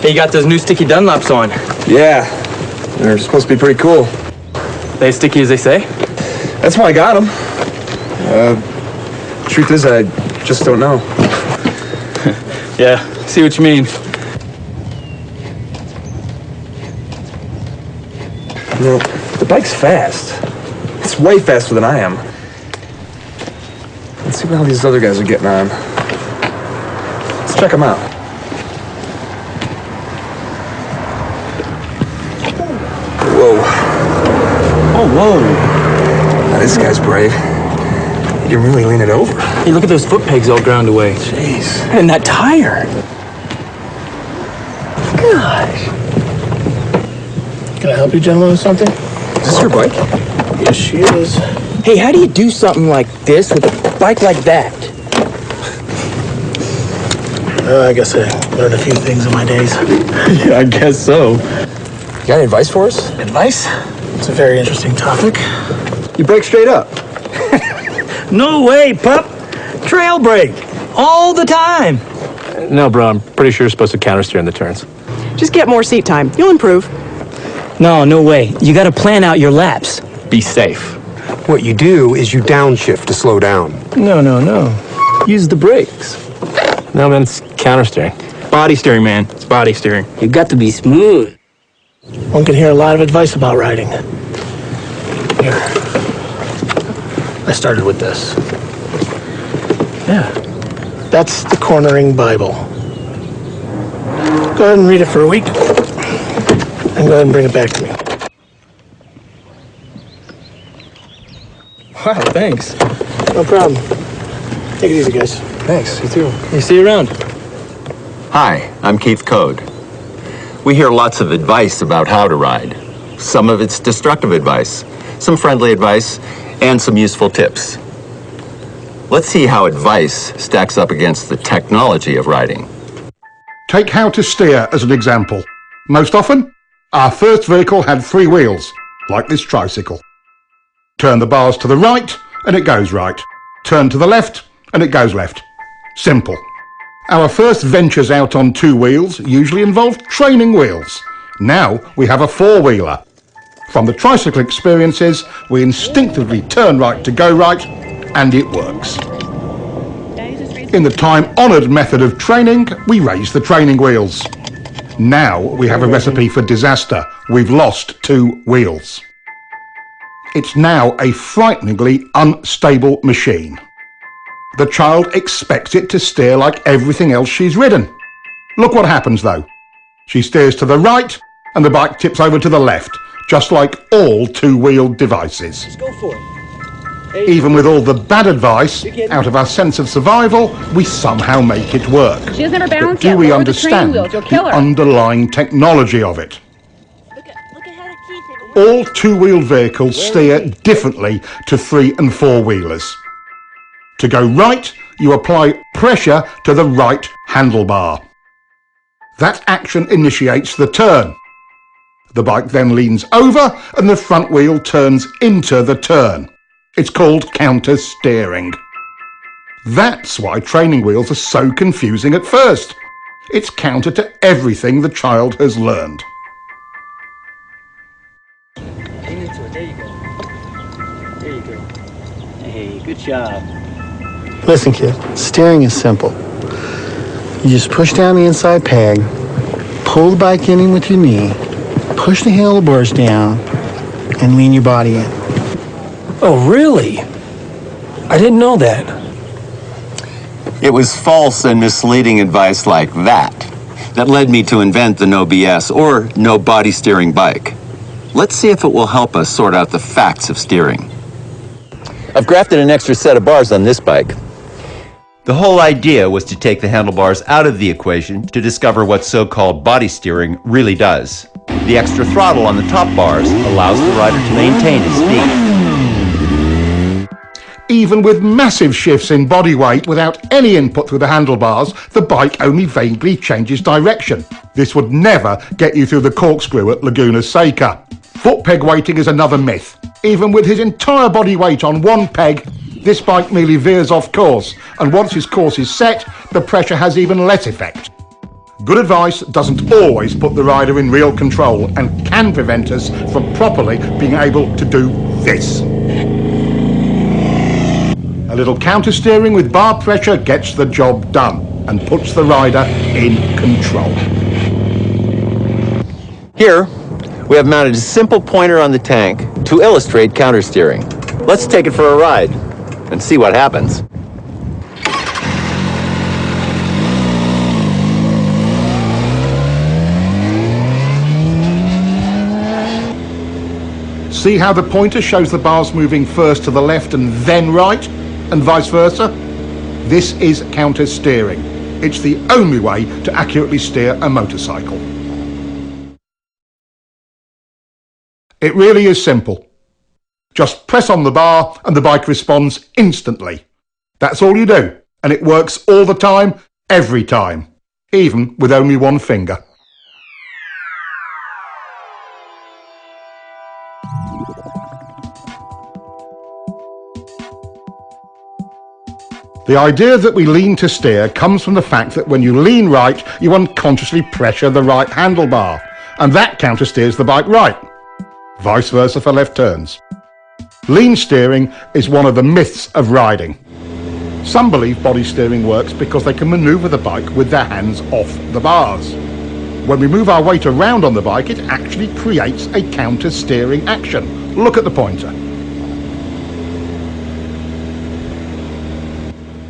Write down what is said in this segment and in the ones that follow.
Hey, you got those new sticky Dunlops on. Yeah, they're supposed to be pretty cool. They as sticky as they say? That's why I got them. Truth is, I just don't know. Yeah, see what you mean. You know, the bike's fast. It's way faster than I am. Let's see how these other guys are getting on. Let's check them out. Whoa. Oh, whoa. Now, this guy's brave. He can really lean it over. Hey, look at those foot pegs all ground away. Jeez. And that tire. Gosh. Can I help you gentlemen with something? Is this your bike? Yes, she is. Hey, how do you do something like this with a bike like that? I guess I learned a few things in my days. Yeah, I guess so. You got any advice for us? Advice? It's a very interesting topic. You brake straight up. No way, pup. Trail brake. All the time. No, bro, I'm pretty sure you're supposed to countersteer in the turns. Just get more seat time. You'll improve. No way. You gotta plan out your laps. Be safe. What you do is you downshift to slow down. No. Use the brakes. No, man, it's countersteering. Body steering, man. It's body steering. You got to be smooth. One can hear a lot of advice about riding. Here. I started with this. Yeah. That's the Cornering Bible. Go ahead and read it for a week. And go ahead and bring it back to me. Wow, thanks. No problem. Take it easy, guys. Thanks, you too. Hey, see you around. Hi, I'm Keith Code. We hear lots of advice about how to ride. Some of it's destructive advice, some friendly advice, and some useful tips. Let's see how advice stacks up against the technology of riding. Take how to steer as an example. Most often, our first vehicle had 3 wheels, like this tricycle. Turn the bars to the right, and it goes right. Turn to the left, and it goes left. Simple. Our first ventures out on 2 wheels usually involved training wheels. Now we have a 4-wheeler. From the tricycle experiences, we instinctively turn right to go right, and it works. In the time-honoured method of training, we raise the training wheels. Now we have a recipe for disaster. We've lost 2 wheels. It's now a frighteningly unstable machine. The child expects it to steer like everything else she's ridden. Look what happens though. She steers to the right and the bike tips over to the left, just like all 2-wheeled devices. Just go for it. Even with all the bad advice, out of our sense of survival, we somehow make it work. She has never But balanced do yet. we Lower the training understand wheels. You'll kill the her. underlying technology of it? All 2-wheeled vehicles steer differently to 3- and 4-wheelers. To go right, you apply pressure to the right handlebar. That action initiates the turn. The bike then leans over and the front wheel turns into the turn. It's called counter-steering. That's why training wheels are so confusing at first. It's counter to everything the child has learned. There you go. There you go. Hey, good job. Listen, kid. Steering is simple. You just push down the inside peg, pull the bike in with your knee, push the handlebars down, and lean your body in. Oh, really? I didn't know that. It was false and misleading advice like that led me to invent the no BS or no body steering bike. Let's see if it will help us sort out the facts of steering. I've grafted an extra set of bars on this bike. The whole idea was to take the handlebars out of the equation to discover what so-called body steering really does. The extra throttle on the top bars allows the rider to maintain his speed. Even with massive shifts in body weight without any input through the handlebars, the bike only vaguely changes direction. This would never get you through the corkscrew at Laguna Seca. Foot peg weighting is another myth. Even with his entire body weight on one peg, this bike merely veers off course, and once his course is set, the pressure has even less effect. Good advice doesn't always put the rider in real control and can prevent us from properly being able to do this. A little counter-steering with bar pressure gets the job done and puts the rider in control. Here, we have mounted a simple pointer on the tank to illustrate countersteering. Let's take it for a ride and see what happens. See how the pointer shows the bars moving first to the left and then right, and vice versa? This is counter-steering. It's the only way to accurately steer a motorcycle. It really is simple. Just press on the bar and the bike responds instantly. That's all you do, and it works all the time, every time, even with only one finger. The idea that we lean to steer comes from the fact that when you lean right, you unconsciously pressure the right handlebar, and that counter-steers the bike right. Vice versa for left turns. Lean steering is one of the myths of riding. Some believe body steering works because they can maneuver the bike with their hands off the bars. When we move our weight around on the bike, it actually creates a counter-steering action. Look at the pointer.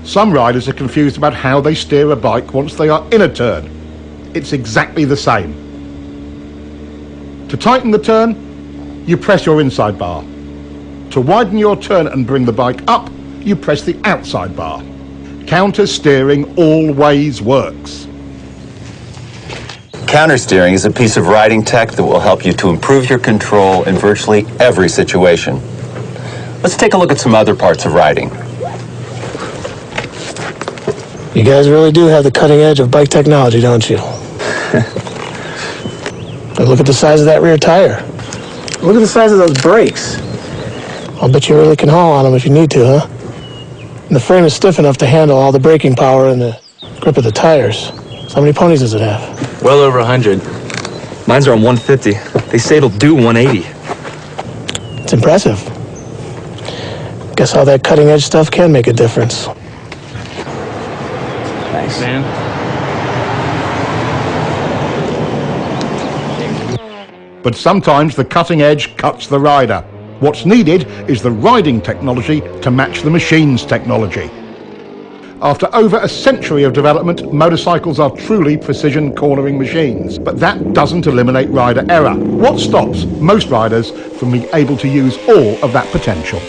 Some riders are confused about how they steer a bike once they are in a turn. It's exactly the same. To tighten the turn, you press your inside bar. To widen your turn and bring the bike up, you press the outside bar. Counter-steering always works. Countersteering is a piece of riding tech that will help you to improve your control in virtually every situation. Let's take a look at some other parts of riding. You guys really do have the cutting edge of bike technology, don't you? Look at the size of that rear tire. Look at the size of those brakes. I'll bet you really can haul on them if you need to, huh? And the frame is stiff enough to handle all the braking power and the grip of the tires. So how many ponies does it have? Well over 100. Mine's are on 150. They say it'll do 180. It's impressive. Guess all that cutting edge stuff can make a difference. Thanks, man. But sometimes the cutting edge cuts the rider. What's needed is the riding technology to match the machine's technology. After over a century of development, motorcycles are truly precision cornering machines. But that doesn't eliminate rider error. What stops most riders from being able to use all of that potential?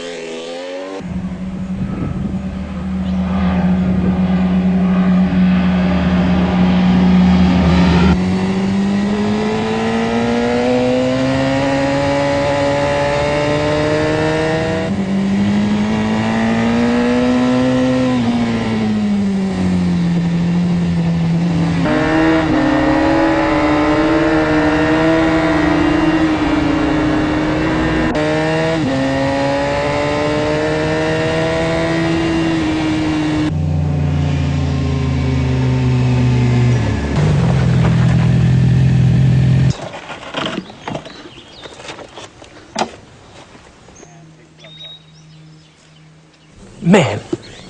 Man,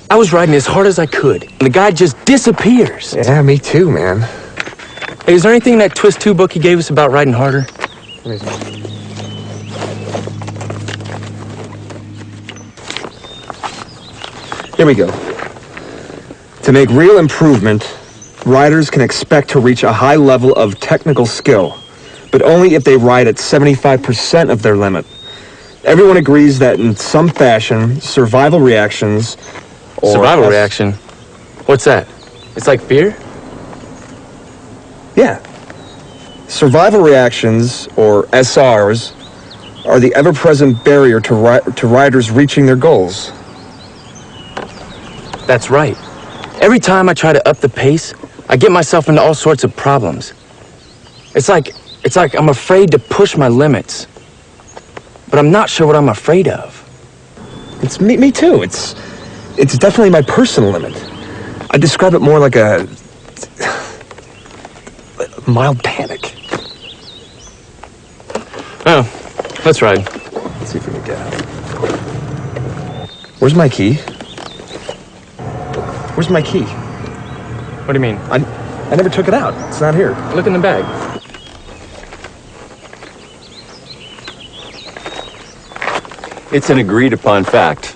I was riding as hard as I could, and the guy just disappears. Yeah, me too, man. Hey, is there anything in that Twist 2 book he gave us about riding harder? Here we go. To make real improvement, riders can expect to reach a high level of technical skill, but only if they ride at 75% of their limit. Everyone agrees that in some fashion, survival reactions or... Survival reaction? What's that? It's like fear? Yeah. Survival reactions, or SRs, are the ever-present barrier to riders reaching their goals. That's right. Every time I try to up the pace, I get myself into all sorts of problems. It's like I'm afraid to push my limits. But I'm not sure what I'm afraid of. It's me too. It's definitely my personal limit. I describe it more like a mild panic. Oh, let's ride. Let's see if we can get out. Where's my key? Where's my key? What do you mean? I never took it out. It's not here. Look in the bag. It's an agreed upon fact.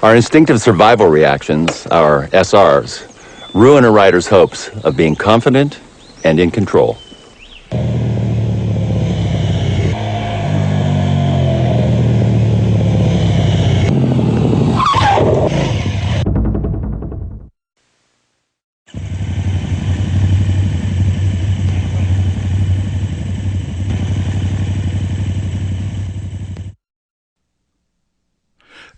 Our instinctive survival reactions, our SRs, ruin a rider's hopes of being confident and in control.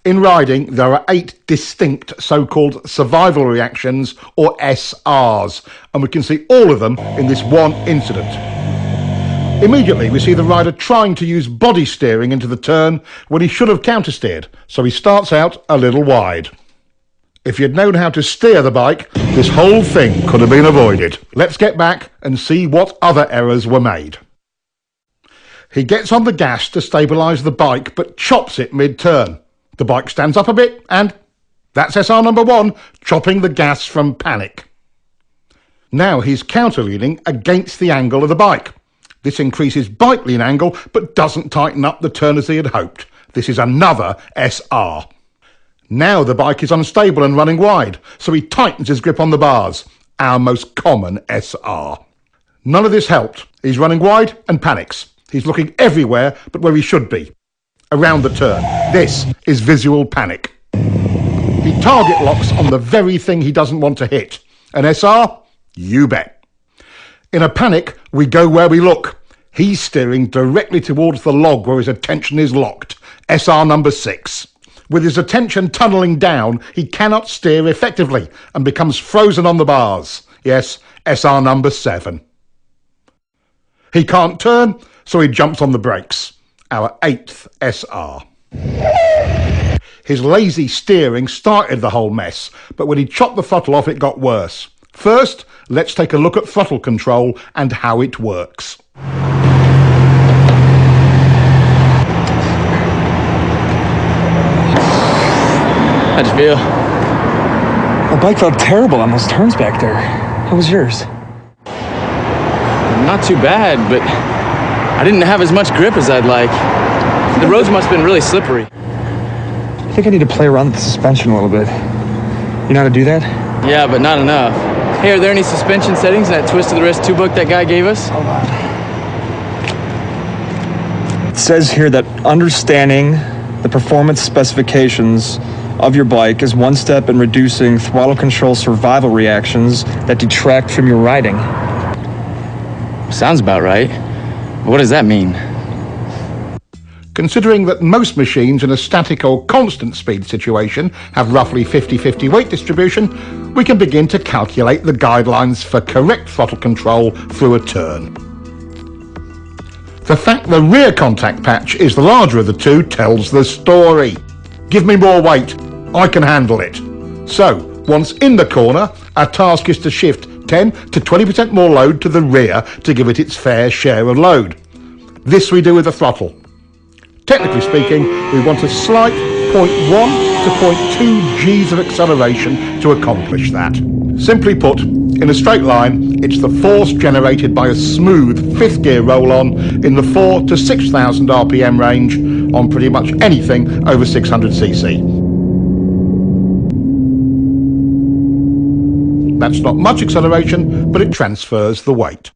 In riding, there are 8 distinct so-called survival reactions, or SRs, and we can see all of them in this one incident. Immediately, we see the rider trying to use body steering into the turn when he should have countersteered, so he starts out a little wide. If you'd known how to steer the bike, this whole thing could have been avoided. Let's get back and see what other errors were made. He gets on the gas to stabilise the bike, but chops it mid-turn. The bike stands up a bit, and that's SR number 1, chopping the gas from panic. Now he's counterleaning against the angle of the bike. This increases bike lean angle, but doesn't tighten up the turn as he had hoped. This is another SR. Now the bike is unstable and running wide, so he tightens his grip on the bars, our most common SR. None of this helped. He's running wide and panics. He's looking everywhere but where he should be. Around the turn. This is visual panic. He target locks on the very thing he doesn't want to hit. An SR? You bet. In a panic, we go where we look. He's steering directly towards the log where his attention is locked. SR number 6. With his attention tunnelling down, he cannot steer effectively and becomes frozen on the bars. Yes, SR number 7. He can't turn, so he jumps on the brakes. Our 8th SR. His lazy steering started the whole mess, but when he chopped the throttle off, it got worse. First, let's take a look at throttle control and how it works. How'd you feel? My bike felt terrible on those turns back there. How was yours? Not too bad, but I didn't have as much grip as I'd like. The roads must have been really slippery. I think I need to play around with the suspension a little bit. You know how to do that? Yeah, but not enough. Hey, are there any suspension settings in that twist of the wrist 2 book that guy gave us? Hold on. It says here that understanding the performance specifications of your bike is one step in reducing throttle control survival reactions that detract from your riding. Sounds about right. What does that mean? Considering that most machines in a static or constant speed situation have roughly 50-50 weight distribution, we can begin to calculate the guidelines for correct throttle control through a turn. The fact the rear contact patch is the larger of the two tells the story. Give me more weight, I can handle it. So, once in the corner, our task is to shift 10 to 20% more load to the rear to give it its fair share of load. This we do with the throttle. Technically speaking, we want a slight 0.1 to 0.2 Gs of acceleration to accomplish that. Simply put, in a straight line, it's the force generated by a smooth 5th gear roll-on in the 4 to 6,000 RPM range on pretty much anything over 600cc. That's not much acceleration, but it transfers the weight.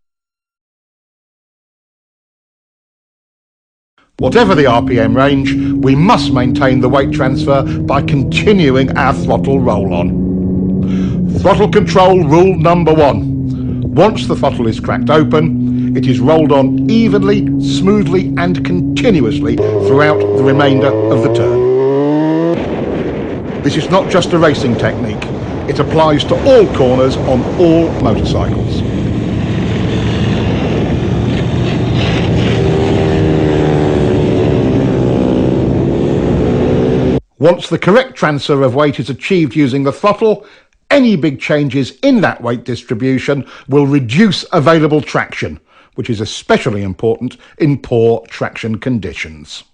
Whatever the RPM range, we must maintain the weight transfer by continuing our throttle roll-on. Throttle control rule number 1. Once the throttle is cracked open, it is rolled on evenly, smoothly and continuously throughout the remainder of the turn. This is not just a racing technique. It applies to all corners on all motorcycles. Once the correct transfer of weight is achieved using the throttle, Any big changes in that weight distribution will reduce available traction, which is especially important in poor traction conditions.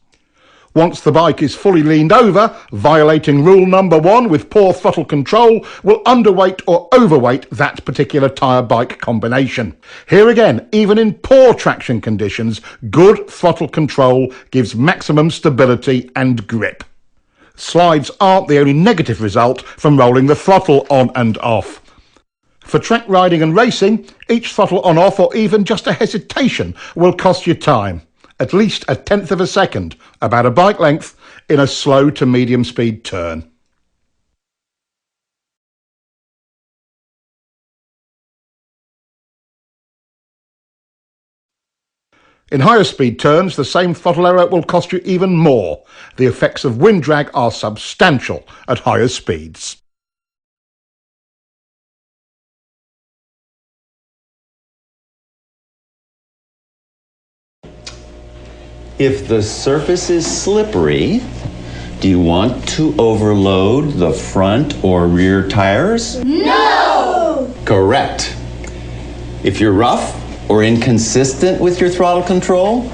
Once the bike is fully leaned over, violating rule number 1 with poor throttle control will underweight or overweight that particular tyre bike combination. Here again, even in poor traction conditions, good throttle control gives maximum stability and grip. Slides aren't the only negative result from rolling the throttle on and off. For track riding and racing, each throttle on-off or even just a hesitation will cost you time. At least 1/10 of a second, about a bike length, in a slow to medium speed turn. In higher speed turns, the same throttle error will cost you even more. The effects of wind drag are substantial at higher speeds. If the surface is slippery, do you want to overload the front or rear tires? No! Correct. If you're rough or inconsistent with your throttle control,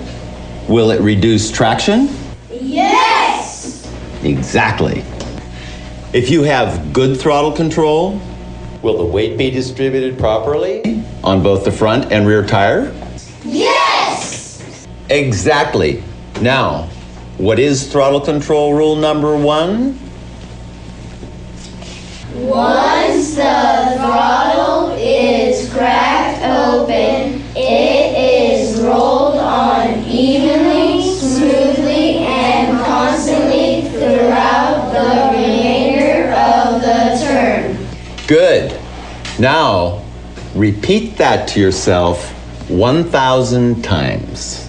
will it reduce traction? Yes! Exactly. If you have good throttle control, will the weight be distributed properly on both the front and rear tire? Yes! Exactly. Now, what is throttle control rule number 1? Once the throttle is cracked open, it is rolled on evenly, smoothly, and constantly throughout the remainder of the turn. Good. Now, repeat that to yourself 1,000 times.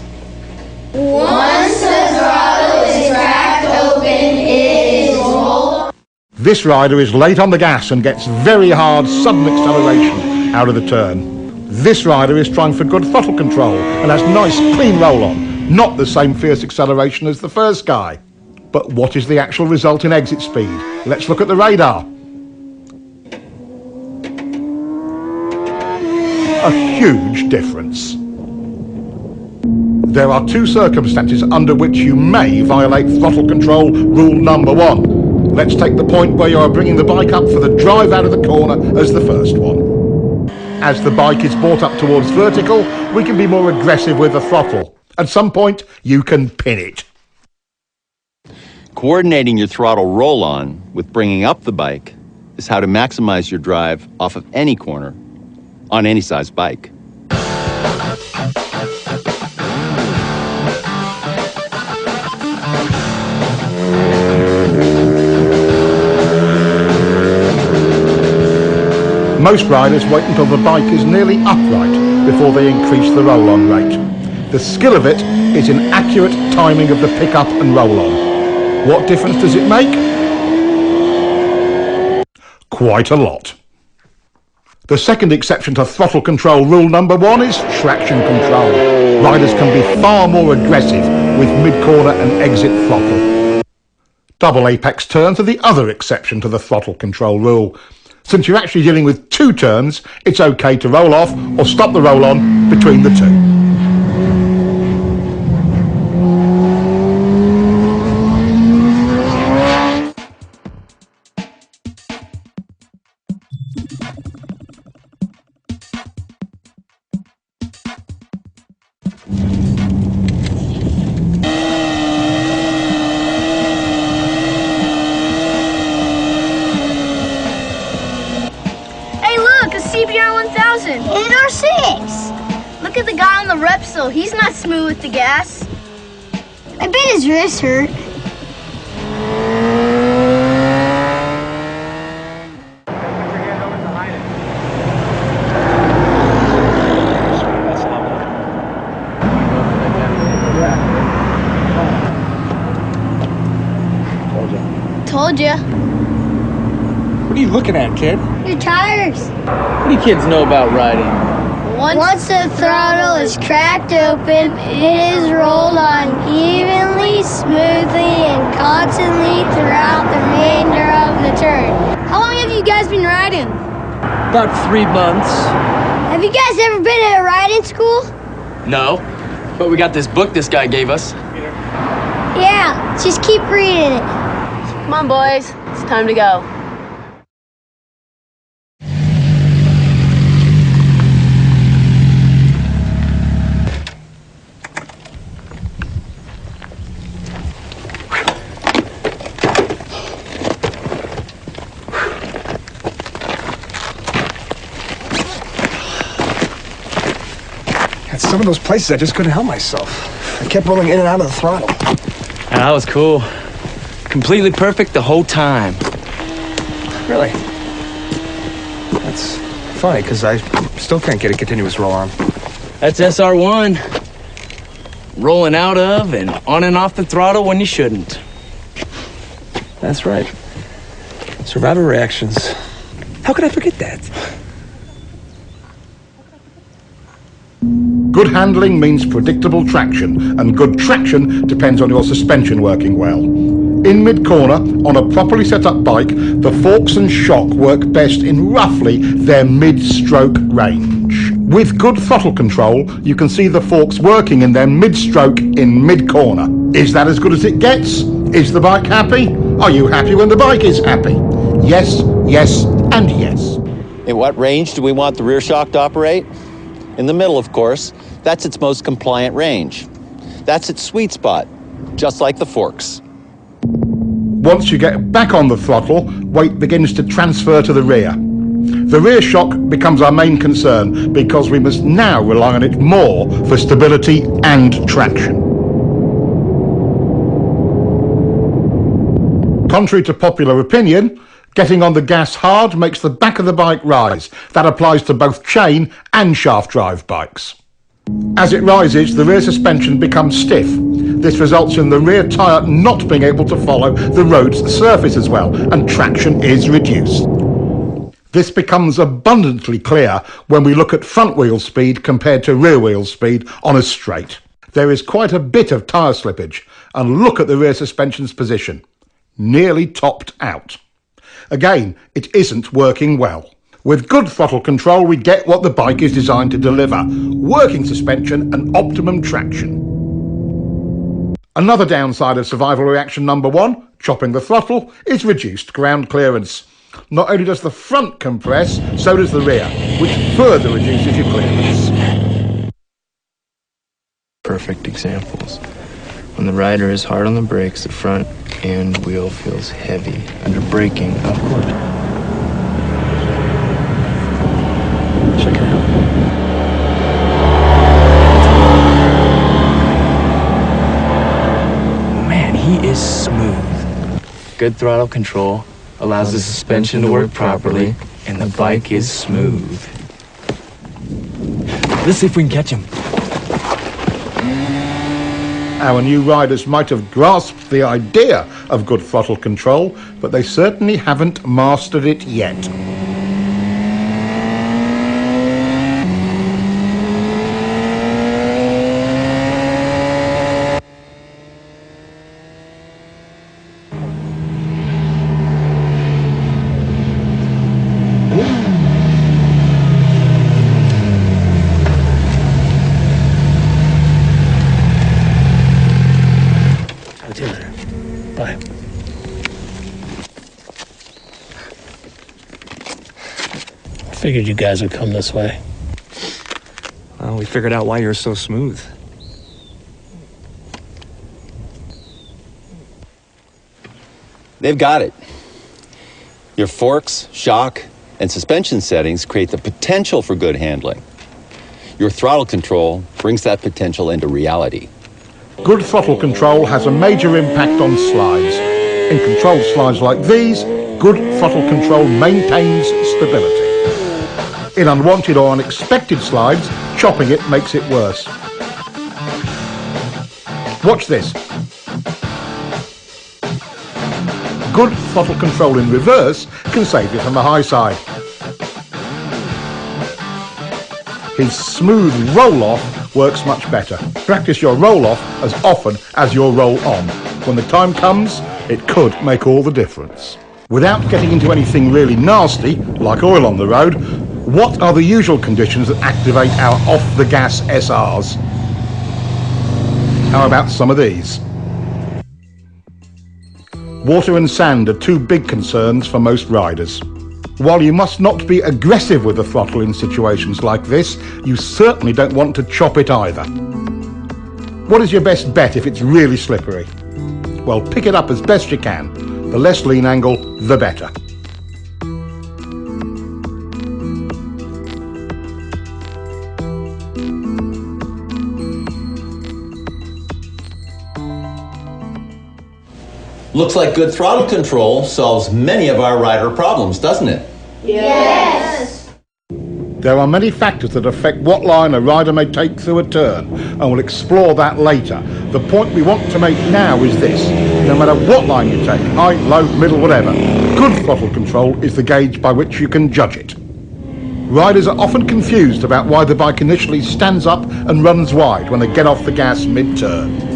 Once the throttle is cracked open, it is rolled. This rider is late on the gas and gets very hard sudden acceleration out of the turn. This rider is trying for good throttle control and has nice clean roll on, not the same fierce acceleration as the first guy. But what is the actual result in exit speed? Let's look at the radar. A huge difference. There are 2 circumstances under which you may violate throttle control rule number 1. Let's take the point where you are bringing the bike up for the drive out of the corner as the first one. As the bike is brought up towards vertical, we can be more aggressive with the throttle. At some point, you can pin it. Coordinating your throttle roll-on with bringing up the bike is how to maximize your drive off of any corner on any size bike. Most riders wait until the bike is nearly upright before they increase the roll-on rate. The skill of it is in accurate timing of the pick-up and roll-on. What difference does it make? Quite a lot. The second exception to throttle control rule number 1 is traction control. Riders can be far more aggressive with mid-corner and exit throttle. Double apex turns are the other exception to the throttle control rule. Since you're actually dealing with 2 turns, it's okay to roll off or stop the roll on between the 2. CBR 1000 in R6. Look at the guy on the Repsol. He's not smooth with the gas. I bet his wrist hurt. Told ya. What are you looking at, kid? Your tires. What do you kids know about riding? Once the throttle is cracked open, it is rolled on evenly, smoothly, and constantly throughout the remainder of the turn. How long have you guys been riding? riding? About 3 months. Have you guys ever been at a riding school? No, but we got this book this guy gave us. Yeah, just keep reading it. Come on, boys. It's time to go. At some of those places, I just couldn't help myself. I kept rolling in and out of the throttle. Yeah, that was cool. Completely perfect the whole time. Really? That's funny, because I still can't get a continuous roll on. That's SR1. Rolling out of and on and off the throttle when you shouldn't. That's right. Survival reactions. How could I forget that? Good handling means predictable traction, and good traction depends on your suspension working well. In mid-corner, on a properly set up bike, the forks and shock work best in roughly their mid-stroke range. With good throttle control, you can see the forks working in their mid-stroke in mid-corner. Is that as good as it gets? Is the bike happy? Are you happy when the bike is happy? Yes, yes, and yes. In what range do we want the rear shock to operate? In the middle, of course. That's its most compliant range. That's its sweet spot, just like the forks. Once you get back on the throttle, weight begins to transfer to the rear. The rear shock becomes our main concern because we must now rely on it more for stability and traction. Contrary to popular opinion, getting on the gas hard makes the back of the bike rise. That applies to both chain and shaft drive bikes. As it rises, the rear suspension becomes stiff. This results in the rear tyre not being able to follow the road's surface as well, and traction is reduced. This becomes abundantly clear when we look at front wheel speed compared to rear wheel speed on a straight. There is quite a bit of tyre slippage, and look at the rear suspension's position. Nearly topped out. Again, it isn't working well. With good throttle control, we get what the bike is designed to deliver: working suspension and optimum traction. Another downside of survival reaction number 1, chopping the throttle, is reduced ground clearance. Not only does the front compress, so does the rear, which further reduces your clearance. Perfect examples. When the rider is hard on the brakes, the front end wheel feels heavy. Under braking, upward. Check it out. Man, he is smooth. Good throttle control allows the suspension to work properly, and the bike is smooth. Let's see if we can catch him. Our new riders might have grasped the idea of good throttle control, but they certainly haven't mastered it yet. Bye. I figured you guys would come this way. Well, we figured out why you're so smooth. They've got it. Your forks, shock, and suspension settings create the potential for good handling. Your throttle control brings that potential into reality. Good throttle control has a major impact on slides. In controlled slides like these, good throttle control maintains stability. In unwanted or unexpected slides, chopping it makes it worse. Watch this. Good throttle control in reverse can save you from the high side. His smooth roll-off works much better. Practice your roll-off as often as your roll-on. When the time comes, it could make all the difference. Without getting into anything really nasty, like oil on the road, what are the usual conditions that activate our off-the-gas SRs? How about some of these? Water and sand are two big concerns for most riders. While you must not be aggressive with the throttle in situations like this, you certainly don't want to chop it either. What is your best bet if it's really slippery? Well, pick it up as best you can. The less lean angle, the better. Looks like good throttle control solves many of our rider problems, doesn't it? Yes. There are many factors that affect what line a rider may take through a turn, and we'll explore that later. The point we want to make now is this: no matter what line you take, high, low, middle, whatever, good throttle control is the gauge by which you can judge it. Riders are often confused about why the bike initially stands up and runs wide when they get off the gas mid-turn.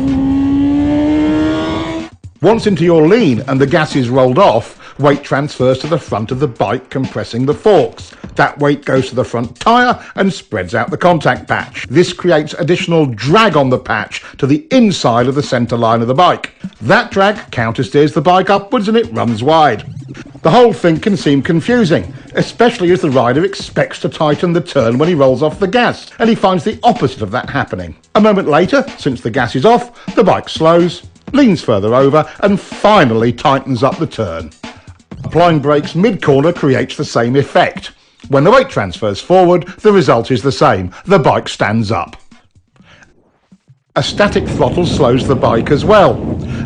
Once into your lean and the gas is rolled off, weight transfers to the front of the bike, compressing the forks. That weight goes to the front tyre and spreads out the contact patch. This creates additional drag on the patch to the inside of the centre line of the bike. That drag countersteers the bike upwards and it runs wide. The whole thing can seem confusing, especially as the rider expects to tighten the turn when he rolls off the gas, and he finds the opposite of that happening. A moment later, since the gas is off, the bike slows, leans further over, and finally tightens up the turn. Applying brakes mid-corner creates the same effect. When the weight transfers forward, the result is the same. The bike stands up. A static throttle slows the bike as well.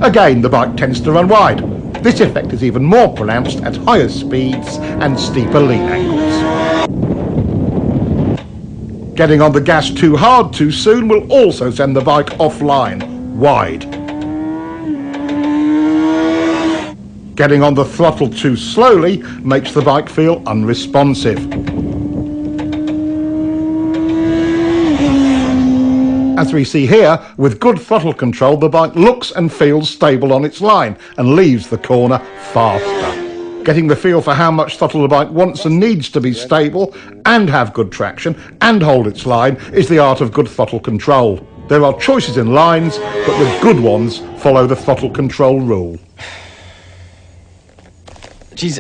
Again, the bike tends to run wide. This effect is even more pronounced at higher speeds and steeper lean angles. Getting on the gas too hard too soon will also send the bike offline, wide. Getting on the throttle too slowly makes the bike feel unresponsive. As we see here, with good throttle control, the bike looks and feels stable on its line and leaves the corner faster. Getting the feel for how much throttle the bike wants and needs to be stable and have good traction and hold its line is the art of good throttle control. There are choices in lines, but the good ones follow the throttle control rule. Geez,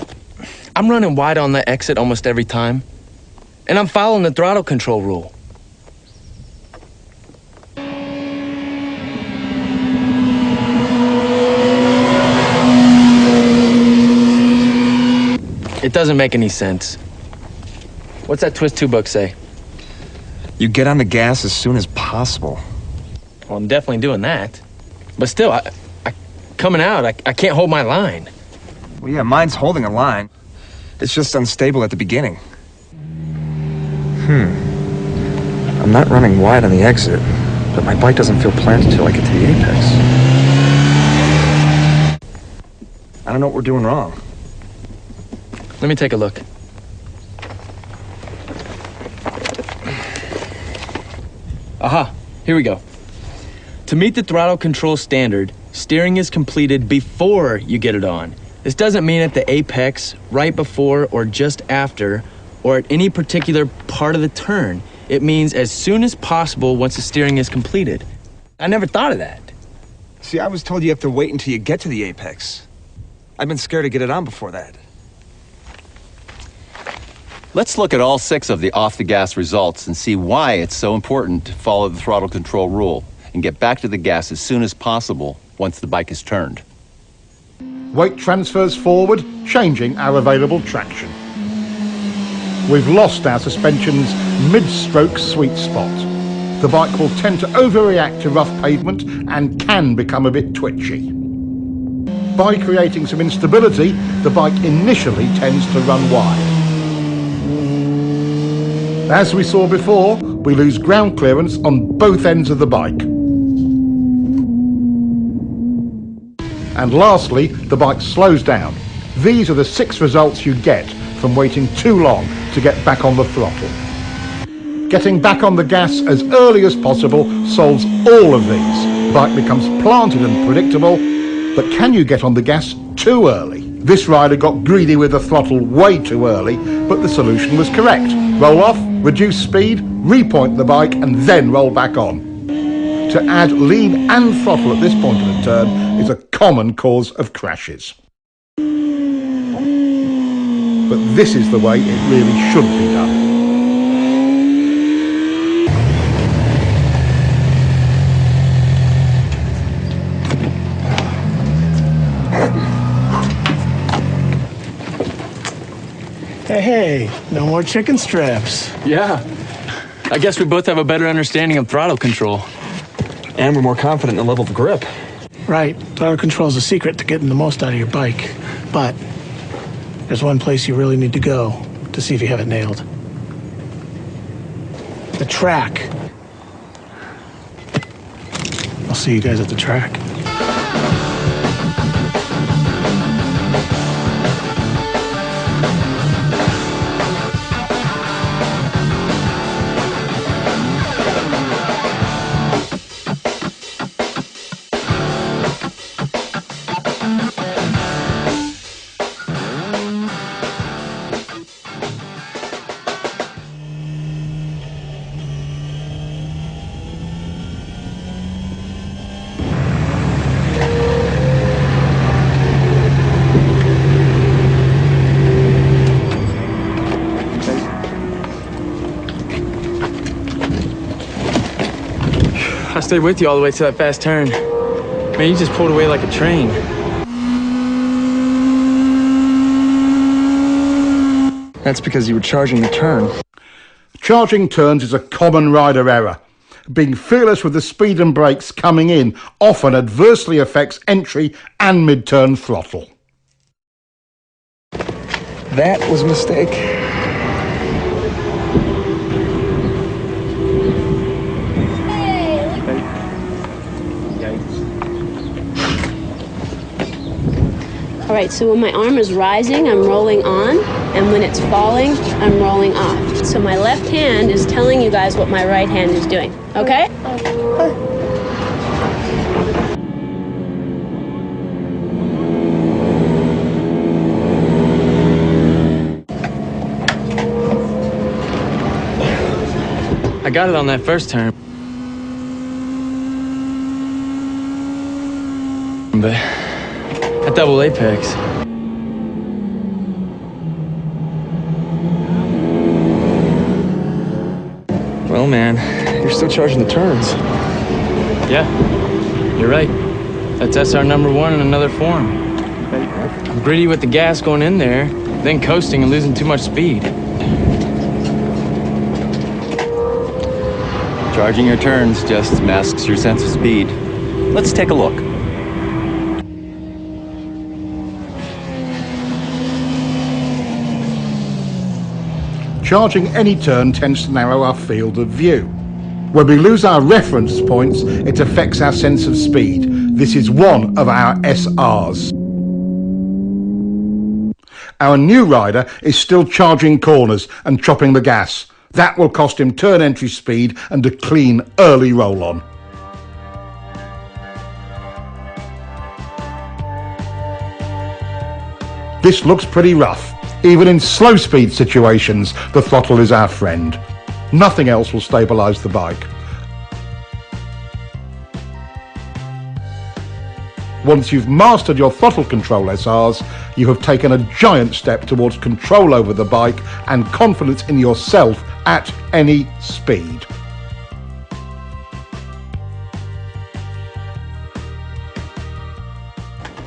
I'm running wide on the exit almost every time, and I'm following the throttle control rule. It doesn't make any sense. What's that Twist 2 book say? You get on the gas as soon as possible. Well, I'm definitely doing that. But still, coming out, I can't hold my line. Well, yeah, mine's holding a line. It's just unstable at the beginning. I'm not running wide on the exit, but my bike doesn't feel planted till I get to the apex. I don't know what we're doing wrong. Let me take a look. Aha, here we go. To meet the throttle control standard, steering is completed before you get it on. This doesn't mean at the apex, right before or just after, or at any particular part of the turn. It means as soon as possible once the steering is completed. I never thought of that. See, I was told you have to wait until you get to the apex. I've been scared to get it on before that. Let's look at all 6 of the off-the-gas results and see why it's so important to follow the throttle control rule and get back to the gas as soon as possible once the bike is turned. Weight transfers forward, changing our available traction. We've lost our suspension's mid-stroke sweet spot. The bike will tend to overreact to rough pavement and can become a bit twitchy. By creating some instability, the bike initially tends to run wide. As we saw before, we lose ground clearance on both ends of the bike. And lastly, the bike slows down. These are the 6 results you get from waiting too long to get back on the throttle. Getting back on the gas as early as possible solves all of these. The bike becomes planted and predictable, but can you get on the gas too early? This rider got greedy with the throttle way too early, but the solution was correct. Roll off, reduce speed, repoint the bike, and then roll back on. To add lean and throttle at this point of the turn is a common cause of crashes. But this is the way it really should be done. Hey, no more chicken strips. Yeah. I guess we both have a better understanding of throttle control. And we're more confident in the level of grip. Right, throttle control is a secret to getting the most out of your bike. But there's one place you really need to go to see if you have it nailed. The track. I'll see you guys at the track. I stayed with you all the way to that fast turn. Man, you just pulled away like a train. That's because you were charging the turn. Charging turns is a common rider error. Being fearless with the speed and brakes coming in often adversely affects entry and mid-turn throttle. That was a mistake. All right, so when my arm is rising, I'm rolling on, and when it's falling, I'm rolling off. So my left hand is telling you guys what my right hand is doing, okay? I got it on that first turn. But that double apex. Well, man, you're still charging the turns. Yeah, you're right. That's SR number one in another form. I'm greedy with the gas going in there, then coasting and losing too much speed. Charging your turns just masks your sense of speed. Let's take a look. Charging any turn tends to narrow our field of view. When we lose our reference points, it affects our sense of speed. This is one of our SRs. Our new rider is still charging corners and chopping the gas. That will cost him turn entry speed and a clean early roll-on. This looks pretty rough. Even in slow speed situations, the throttle is our friend. Nothing else will stabilise the bike. Once you've mastered your throttle control SRs, you have taken a giant step towards control over the bike and confidence in yourself at any speed.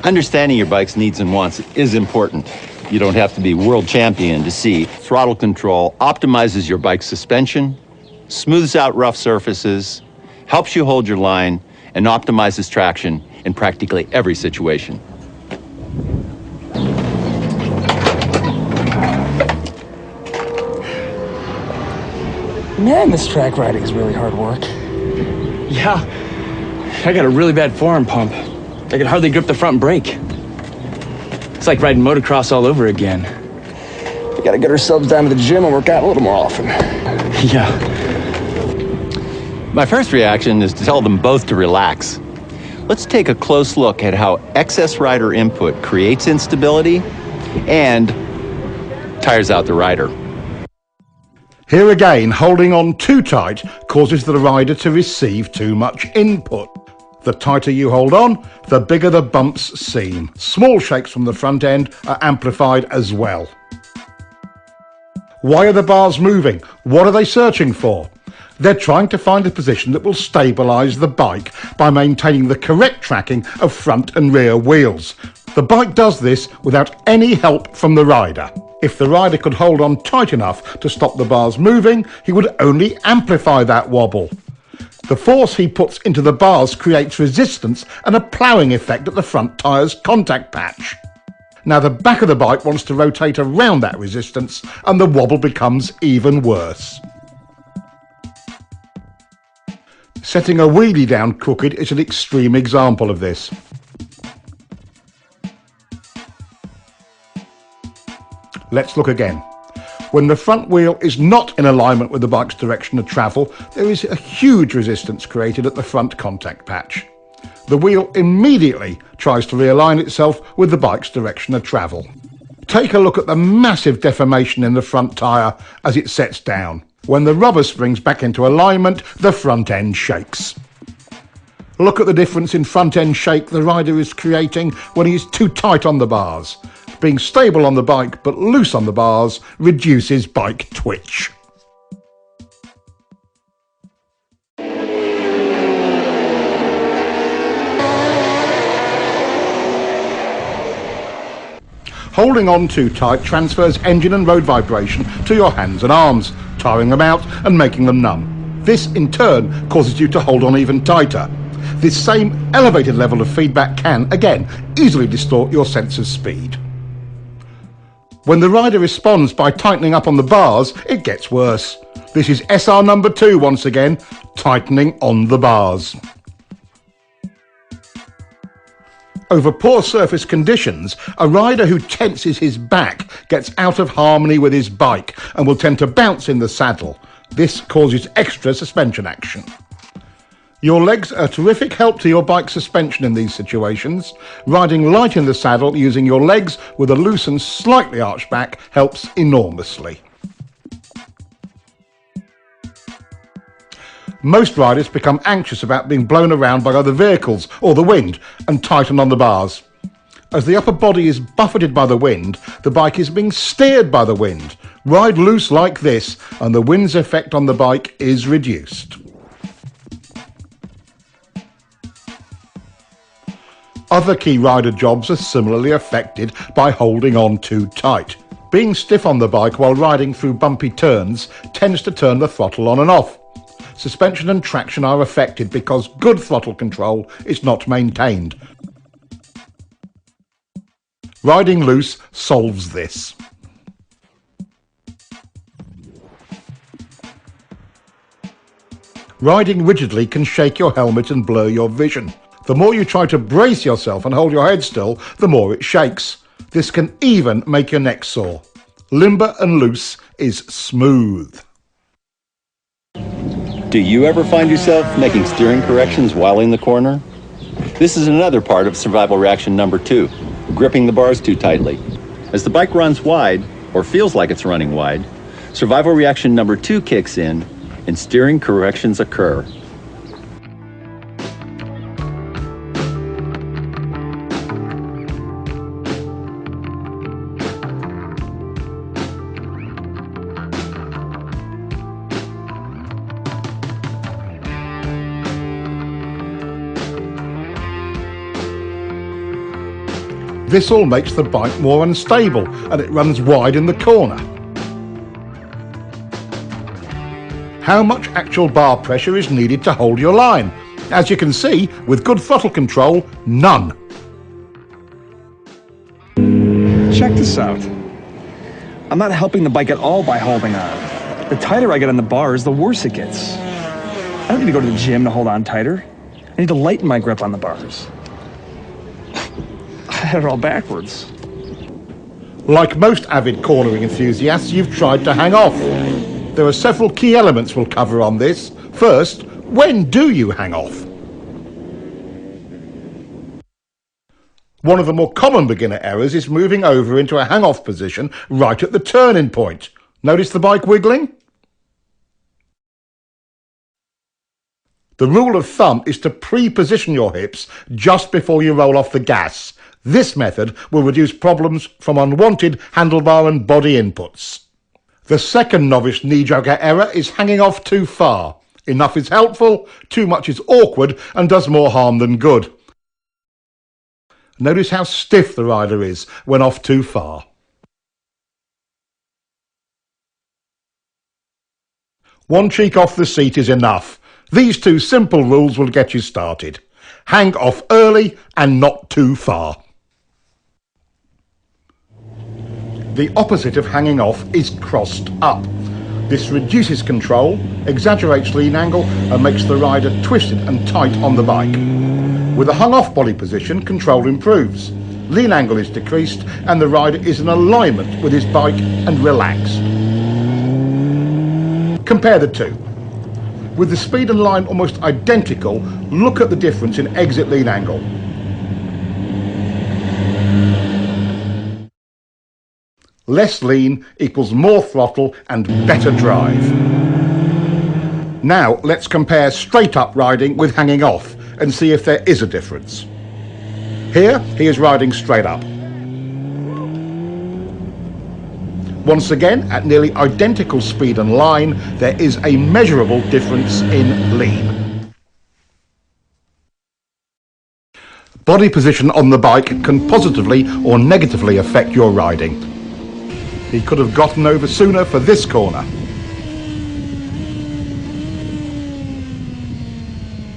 Understanding your bike's needs and wants is important. You don't have to be world champion to see throttle control optimizes your bike's suspension, smooths out rough surfaces, helps you hold your line, and optimizes traction in practically every situation. Man, this track riding is really hard work. Yeah, I got a really bad forearm pump. I could hardly grip the front brake. It's like riding motocross all over again. We gotta get ourselves down to the gym and work out a little more often. Yeah. My first reaction is to tell them both to relax. let's take a close look at how excess rider input creates instability and tires out the rider. Here again, holding on too tight causes the rider to receive too much input. The tighter you hold on, the bigger the bumps seem. Small shakes from the front end are amplified as well. Why are the bars moving? What are they searching for? They're trying to find a position that will stabilise the bike by maintaining the correct tracking of front and rear wheels. The bike does this without any help from the rider. If the rider could hold on tight enough to stop the bars moving, he would only amplify that wobble. The force he puts into the bars creates resistance and a ploughing effect at the front tyre's contact patch. Now the back of the bike wants to rotate around that resistance and the wobble becomes even worse. Setting a wheelie down crooked is an extreme example of this. Let's look again. When the front wheel is not in alignment with the bike's direction of travel, there is a huge resistance created at the front contact patch. The wheel immediately tries to realign itself with the bike's direction of travel. Take a look at the massive deformation in the front tyre as it sets down. When the rubber springs back into alignment, the front end shakes. Look at the difference in front end shake the rider is creating when he is too tight on the bars. Being stable on the bike but loose on the bars reduces bike twitch. Holding on too tight transfers engine and road vibration to your hands and arms, tiring them out and making them numb. This in turn causes you to hold on even tighter. This same elevated level of feedback can, again, easily distort your sense of speed. When the rider responds by tightening up on the bars, it gets worse. This is SR number 2 once again, tightening on the bars. Over poor surface conditions, a rider who tenses his back gets out of harmony with his bike and will tend to bounce in the saddle. This causes extra suspension action. Your legs are a terrific help to your bike's suspension in these situations. Riding light in the saddle using your legs with a loose and slightly arched back helps enormously. Most riders become anxious about being blown around by other vehicles or the wind and tighten on the bars. As the upper body is buffeted by the wind, the bike is being steered by the wind. Ride loose like this and the wind's effect on the bike is reduced. Other key rider jobs are similarly affected by holding on too tight. Being stiff on the bike while riding through bumpy turns tends to turn the throttle on and off. Suspension and traction are affected because good throttle control is not maintained. Riding loose solves this. Riding rigidly can shake your helmet and blur your vision. The more you try to brace yourself and hold your head still, the more it shakes. This can even make your neck sore. Limber and loose is smooth. Do you ever find yourself making steering corrections while in the corner? This is another part of survival reaction number 2, gripping the bars too tightly. As the bike runs wide, or feels like it's running wide, survival reaction number 2 kicks in and steering corrections occur. This all makes the bike more unstable and it runs wide in the corner. How much actual bar pressure is needed to hold your line? As you can see, with good throttle control, none. Check this out. I'm not helping the bike at all by holding on. The tighter I get on the bars, the worse it gets. I don't need to go to the gym to hold on tighter. I need to lighten my grip on the bars. I had it all backwards. Like most avid cornering enthusiasts, you've tried to hang off. There are several key elements we'll cover on this. First, when do you hang off? One of the more common beginner errors is moving over into a hang-off position right at the turning point. Notice the bike wiggling? The rule of thumb is to pre-position your hips just before you roll off the gas. This method will reduce problems from unwanted handlebar and body inputs. The second novice knee-jogger error is hanging off too far. Enough is helpful, too much is awkward and does more harm than good. Notice how stiff the rider is when off too far. One cheek off the seat is enough. These two simple rules will get you started. Hang off early and not too far. The opposite of hanging off is crossed up. This reduces control, exaggerates lean angle and makes the rider twisted and tight on the bike. With a hung-off body position, control improves. Lean angle is decreased and the rider is in alignment with his bike and relaxed. Compare the two. With the speed and line almost identical, look at the difference in exit lean angle. Less lean equals more throttle and better drive. Now let's compare straight up riding with hanging off and see if there is a difference. Here he is riding straight up. Once again, at nearly identical speed and line, there is a measurable difference in lean. Body position on the bike can positively or negatively affect your riding. He could have gotten over sooner for this corner.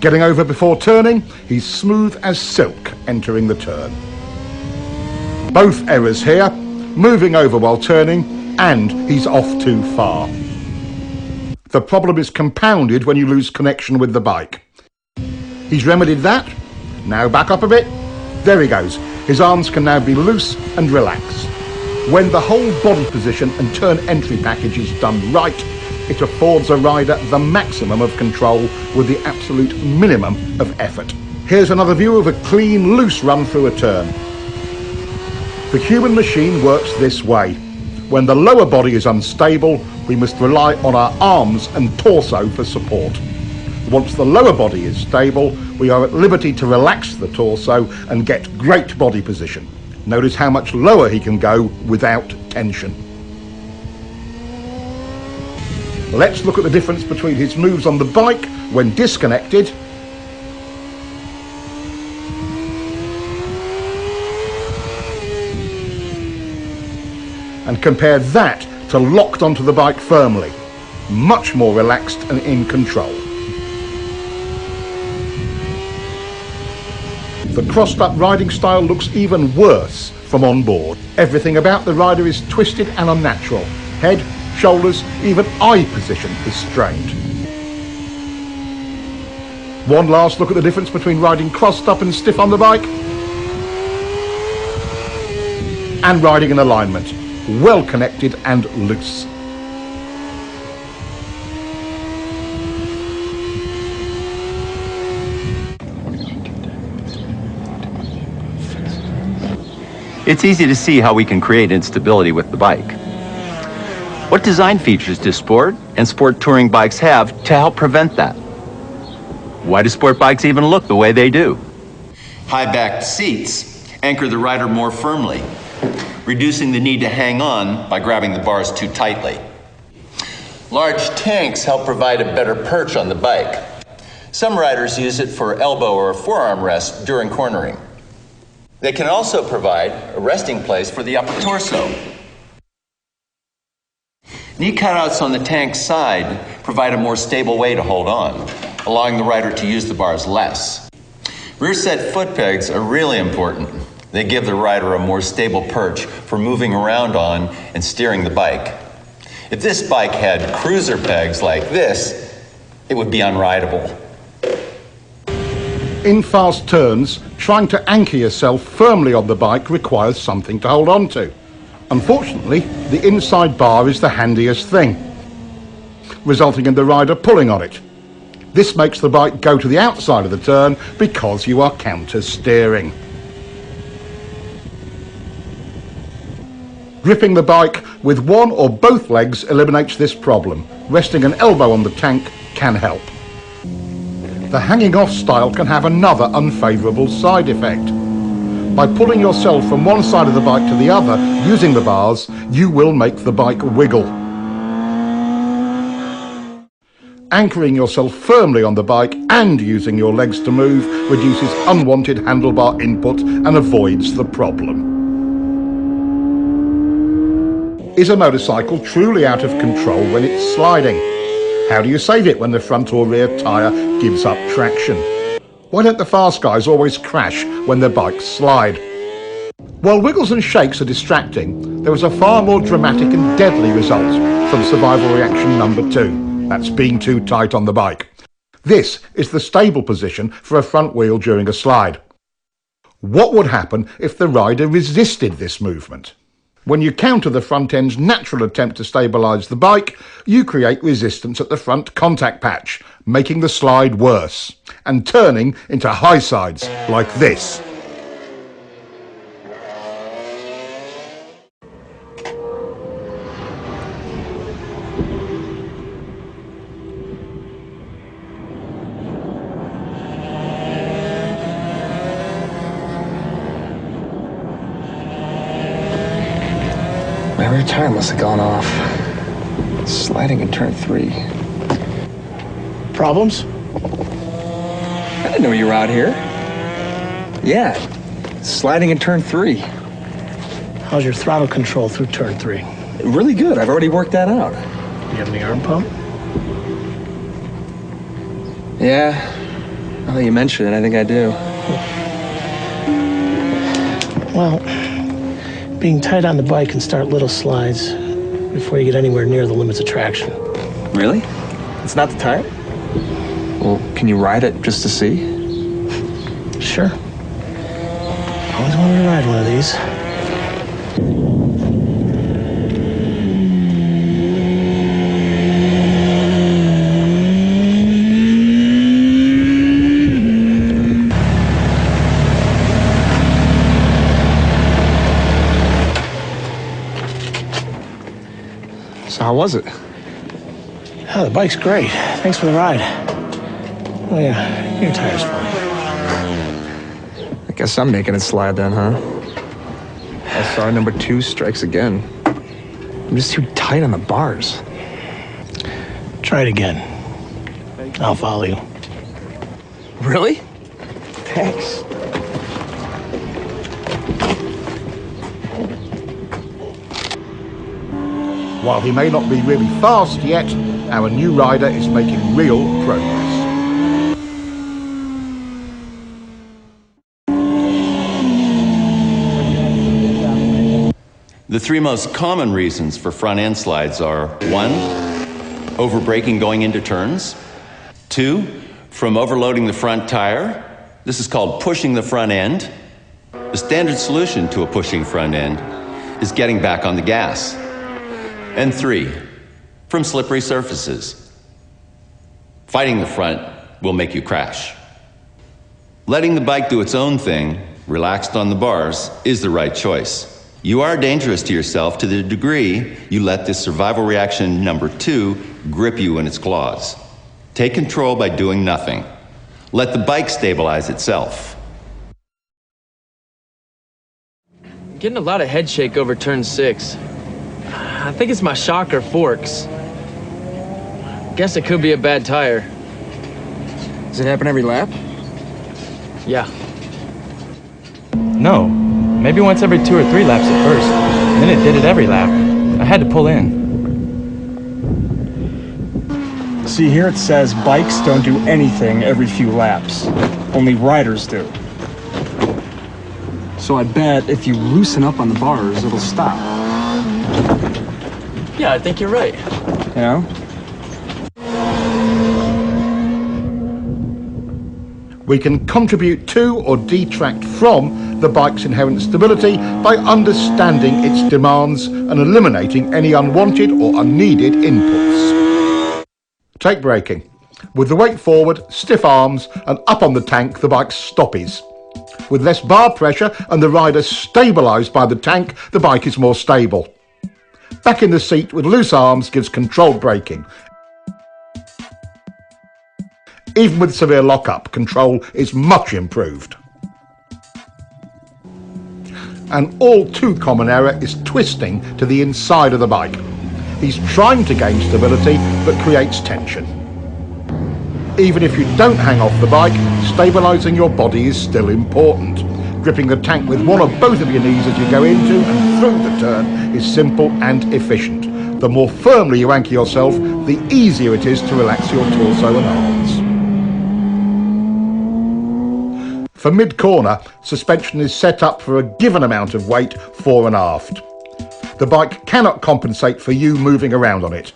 Getting over before turning, he's smooth as silk entering the turn. Both errors here, moving over while turning, and he's off too far. The problem is compounded when you lose connection with the bike. He's remedied that. Now back up a bit. There he goes. His arms can now be loose and relaxed. When the whole body position and turn entry package is done right, it affords a rider the maximum of control with the absolute minimum of effort. Here's another view of a clean, loose run through a turn. The human machine works this way. When the lower body is unstable, we must rely on our arms and torso for support. Once the lower body is stable, we are at liberty to relax the torso and get great body position. Notice how much lower he can go without tension. Let's look at the difference between his moves on the bike when disconnected and compare that to locked onto the bike firmly. Much more relaxed and in control. The crossed up riding style looks even worse from on board. Everything about the rider is twisted and unnatural. Head, shoulders, even eye position is strained. One last look at the difference between riding crossed up and stiff on the bike and riding in alignment, well connected and loose. It's easy to see how we can create instability with the bike. What design features do sport and sport touring bikes have to help prevent that? Why do sport bikes even look the way they do? High-backed seats anchor the rider more firmly, reducing the need to hang on by grabbing the bars too tightly. Large tanks help provide a better perch on the bike. Some riders use it for elbow or forearm rest during cornering. They can also provide a resting place for the upper torso. Knee cutouts on the tank's side provide a more stable way to hold on, allowing the rider to use the bars less. Rear set foot pegs are really important. They give the rider a more stable perch for moving around on and steering the bike. If this bike had cruiser pegs like this, it would be unrideable. In fast turns, trying to anchor yourself firmly on the bike requires something to hold on to. Unfortunately, the inside bar is the handiest thing, resulting in the rider pulling on it. This makes the bike go to the outside of the turn because you are counter steering. Gripping the bike with one or both legs eliminates this problem. Resting an elbow on the tank can help. The hanging off style can have another unfavourable side effect. By pulling yourself from one side of the bike to the other using the bars, you will make the bike wiggle. Anchoring yourself firmly on the bike and using your legs to move reduces unwanted handlebar input and avoids the problem. Is a motorcycle truly out of control when it's sliding? How do you save it when the front or rear tyre gives up traction? Why don't the fast guys always crash when their bikes slide? While wiggles and shakes are distracting, there is a far more dramatic and deadly result from survival reaction number 2. That's being too tight on the bike. This is the stable position for a front wheel during a slide. What would happen if the rider resisted this movement? When you counter the front end's natural attempt to stabilise the bike, you create resistance at the front contact patch, making the slide worse, and turning into high sides like this. My rear tire must have gone off. Sliding in turn 3. Problems? I didn't know you were out here. Yeah, sliding in turn 3. How's your throttle control through turn 3? Really good. I've already worked that out. Do you have any arm pump? Yeah, now that you mention it, I think I do. Well, being tight on the bike can start little slides before you get anywhere near the limits of traction. Really? It's not the tire? Well, can you ride it just to see? Sure. Always wanted to ride one of these. So how was it? Oh, the bike's great. Thanks for the ride. Oh yeah, your tire's fine. I guess I'm making it slide then, huh? SR number 2 strikes again. I'm just too tight on the bars. Try it again. I'll follow you. Really? Thanks. While he may not be really fast yet, our new rider is making real progress. The 3 most common reasons for front end slides are 1, over-braking going into turns. 2, from overloading the front tire. This is called pushing the front end. The standard solution to a pushing front end is getting back on the gas. And 3, from slippery surfaces. Fighting the front will make you crash. Letting the bike do its own thing, relaxed on the bars, is the right choice. You are dangerous to yourself to the degree you let this survival reaction number 2 grip you in its claws. Take control by doing nothing. Let the bike stabilize itself. I'm getting a lot of head shake over turn 6. I think it's my shock or forks. Guess it could be a bad tire. Does it happen every lap? Yeah. No. Maybe once every 2 or 3 laps at first. Then it did it every lap. I had to pull in. See, here it says bikes don't do anything every few laps. Only riders do. So I bet if you loosen up on the bars, it'll stop. Yeah, I think you're right. You know? We can contribute to or detract from the bike's inherent stability by understanding its demands and eliminating any unwanted or unneeded inputs. Take braking. With the weight forward, stiff arms, and up on the tank, the bike stoppies. With less bar pressure and the rider stabilised by the tank, the bike is more stable. Back in the seat with loose arms gives controlled braking. Even with severe lock-up, control is much improved. An all too common error is twisting to the inside of the bike. He's trying to gain stability but creates tension. Even if you don't hang off the bike, stabilising your body is still important. Gripping the tank with one or both of your knees as you go into and through the turn is simple and efficient. The more firmly you anchor yourself, the easier it is to relax your torso and arms. For mid-corner, suspension is set up for a given amount of weight fore and aft. The bike cannot compensate for you moving around on it.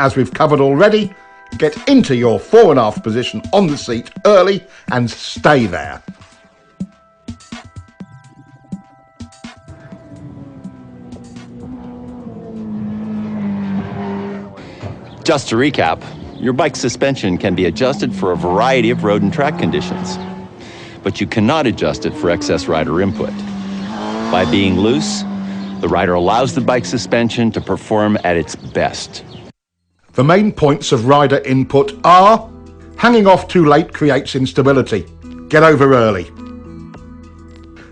As we've covered already, get into your fore and aft position on the seat early and stay there. Just to recap, your bike's suspension can be adjusted for a variety of road and track conditions, but you cannot adjust it for excess rider input. By being loose, the rider allows the bike's suspension to perform at its best. The main points of rider input are: hanging off too late creates instability. Get over early.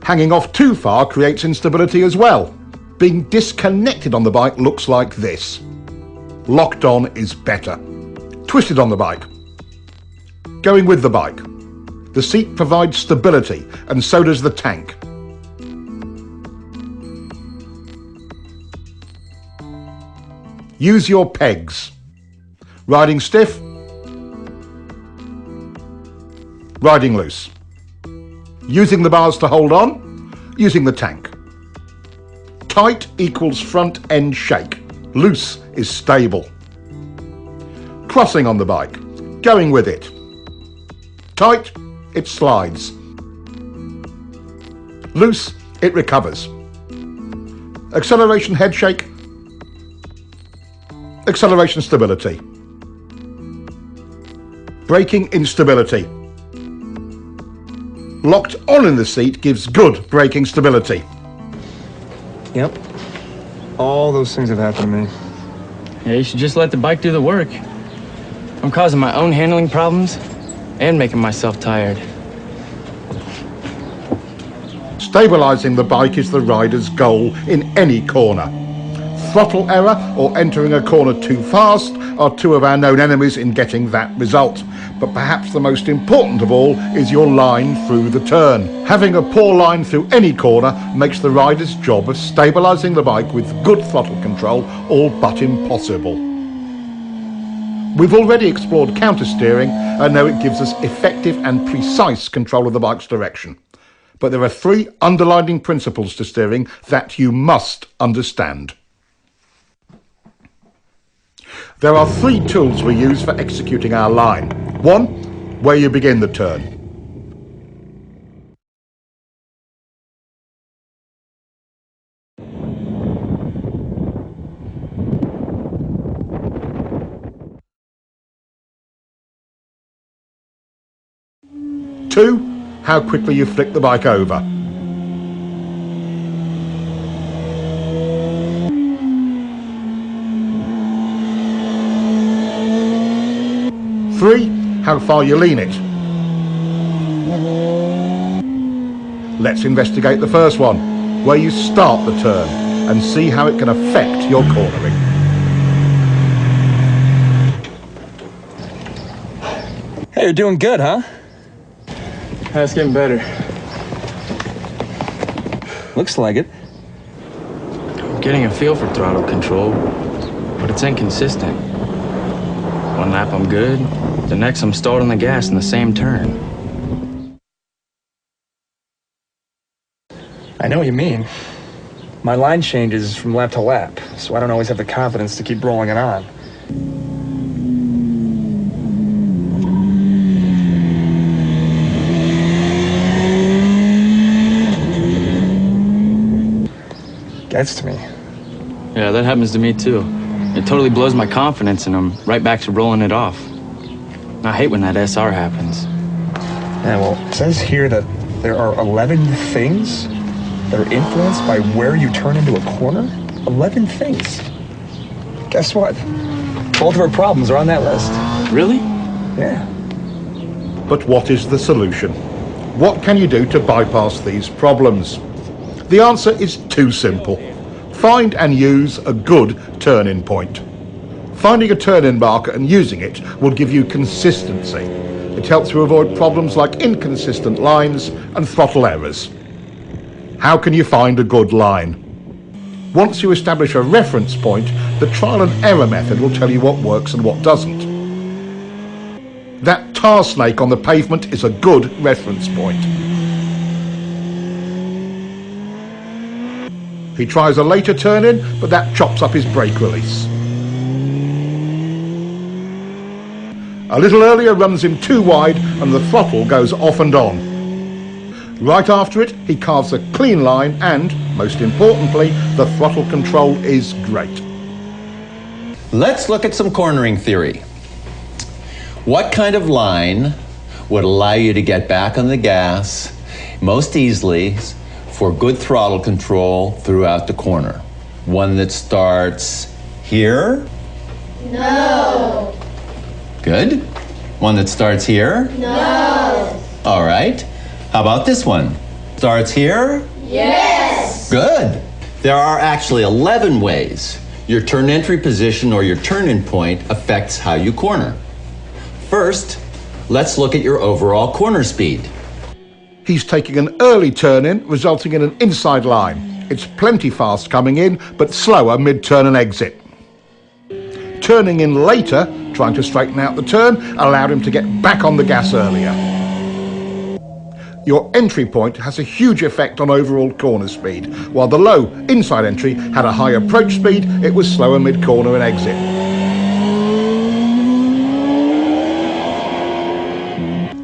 Hanging off too far creates instability as well. Being disconnected on the bike looks like this. Locked on is better. Twisted on the bike. Going with the bike. The seat provides stability and so does the tank. Use your pegs. Riding stiff, riding loose. Using the bars to hold on, using the tank. Tight equals front end shake. Loose is stable. Crossing on the bike, going with it. Tight, it slides. Loose, it recovers. Acceleration head shake, acceleration stability. Braking instability. Locked on in the seat gives good braking stability. Yep. All those things have happened to me. Yeah, you should just let the bike do the work. I'm causing my own handling problems and making myself tired. Stabilising the bike is the rider's goal in any corner. Throttle error or entering a corner too fast are two of our known enemies in getting that result. But perhaps the most important of all is your line through the turn. Having a poor line through any corner makes the rider's job of stabilising the bike with good throttle control all but impossible. We've already explored counter-steering and know it gives us effective and precise control of the bike's direction. But there are three underlying principles to steering that you must understand. There are three tools we use for executing our line. One, where you begin the turn. Two, how quickly you flick the bike over. Three, how far you lean it. Let's investigate the first one, where you start the turn, and see how it can affect your cornering. Hey, you're doing good, huh? That's getting better. Looks like it. I'm getting a feel for throttle control, but it's inconsistent. One lap I'm good, the next I'm stalled on the gas in the same turn. I know what you mean. My line changes from lap to lap, so I don't always have the confidence to keep rolling it on. Gets to me. Yeah, that happens to me too. It totally blows my confidence and I'm right back to rolling it off. I hate when that SR happens. Yeah, well, it says here that there are 11 things that are influenced by where you turn into a corner. 11 things. Guess what? Both of our problems are on that list. Really? Yeah. But what is the solution? What can you do to bypass these problems? The answer is too simple. Find and use a good turn-in point. Finding a turn-in marker and using it will give you consistency. It helps you avoid problems like inconsistent lines and throttle errors. How can you find a good line? Once you establish a reference point, the trial and error method will tell you what works and what doesn't. That tar snake on the pavement is a good reference point. He tries a later turn-in, but that chops up his brake release. A little earlier runs him too wide and the throttle goes off and on. Right after it, he carves a clean line and, most importantly, the throttle control is great. Let's look at some cornering theory. What kind of line would allow you to get back on the gas most easily for good throttle control throughout the corner? One that starts here? No. Good. One that starts here? No. All right. How about this one? Starts here? Yes. Good. There are actually 11 ways your turn entry position or your turn-in point affects how you corner. First, let's look at your overall corner speed. He's taking an early turn-in, resulting in an inside line. It's plenty fast coming in, but slower mid-turn and exit. Turning in later, trying to straighten out the turn, allowed him to get back on the gas earlier. Your entry point has a huge effect on overall corner speed. While the low inside entry had a high approach speed, it was slower mid-corner and exit.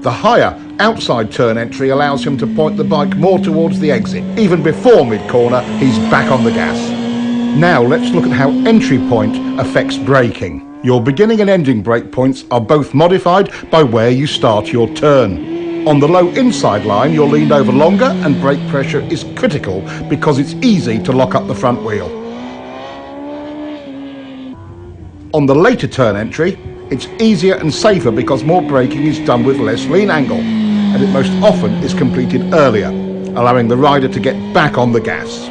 The higher outside turn entry allows him to point the bike more towards the exit. Even before mid-corner, he's back on the gas. Now let's look at how entry point affects braking. Your beginning and ending brake points are both modified by where you start your turn. On the low inside line, you're leaned over longer and brake pressure is critical because it's easy to lock up the front wheel. On the later turn entry, it's easier and safer because more braking is done with less lean angle, and it most often is completed earlier, allowing the rider to get back on the gas.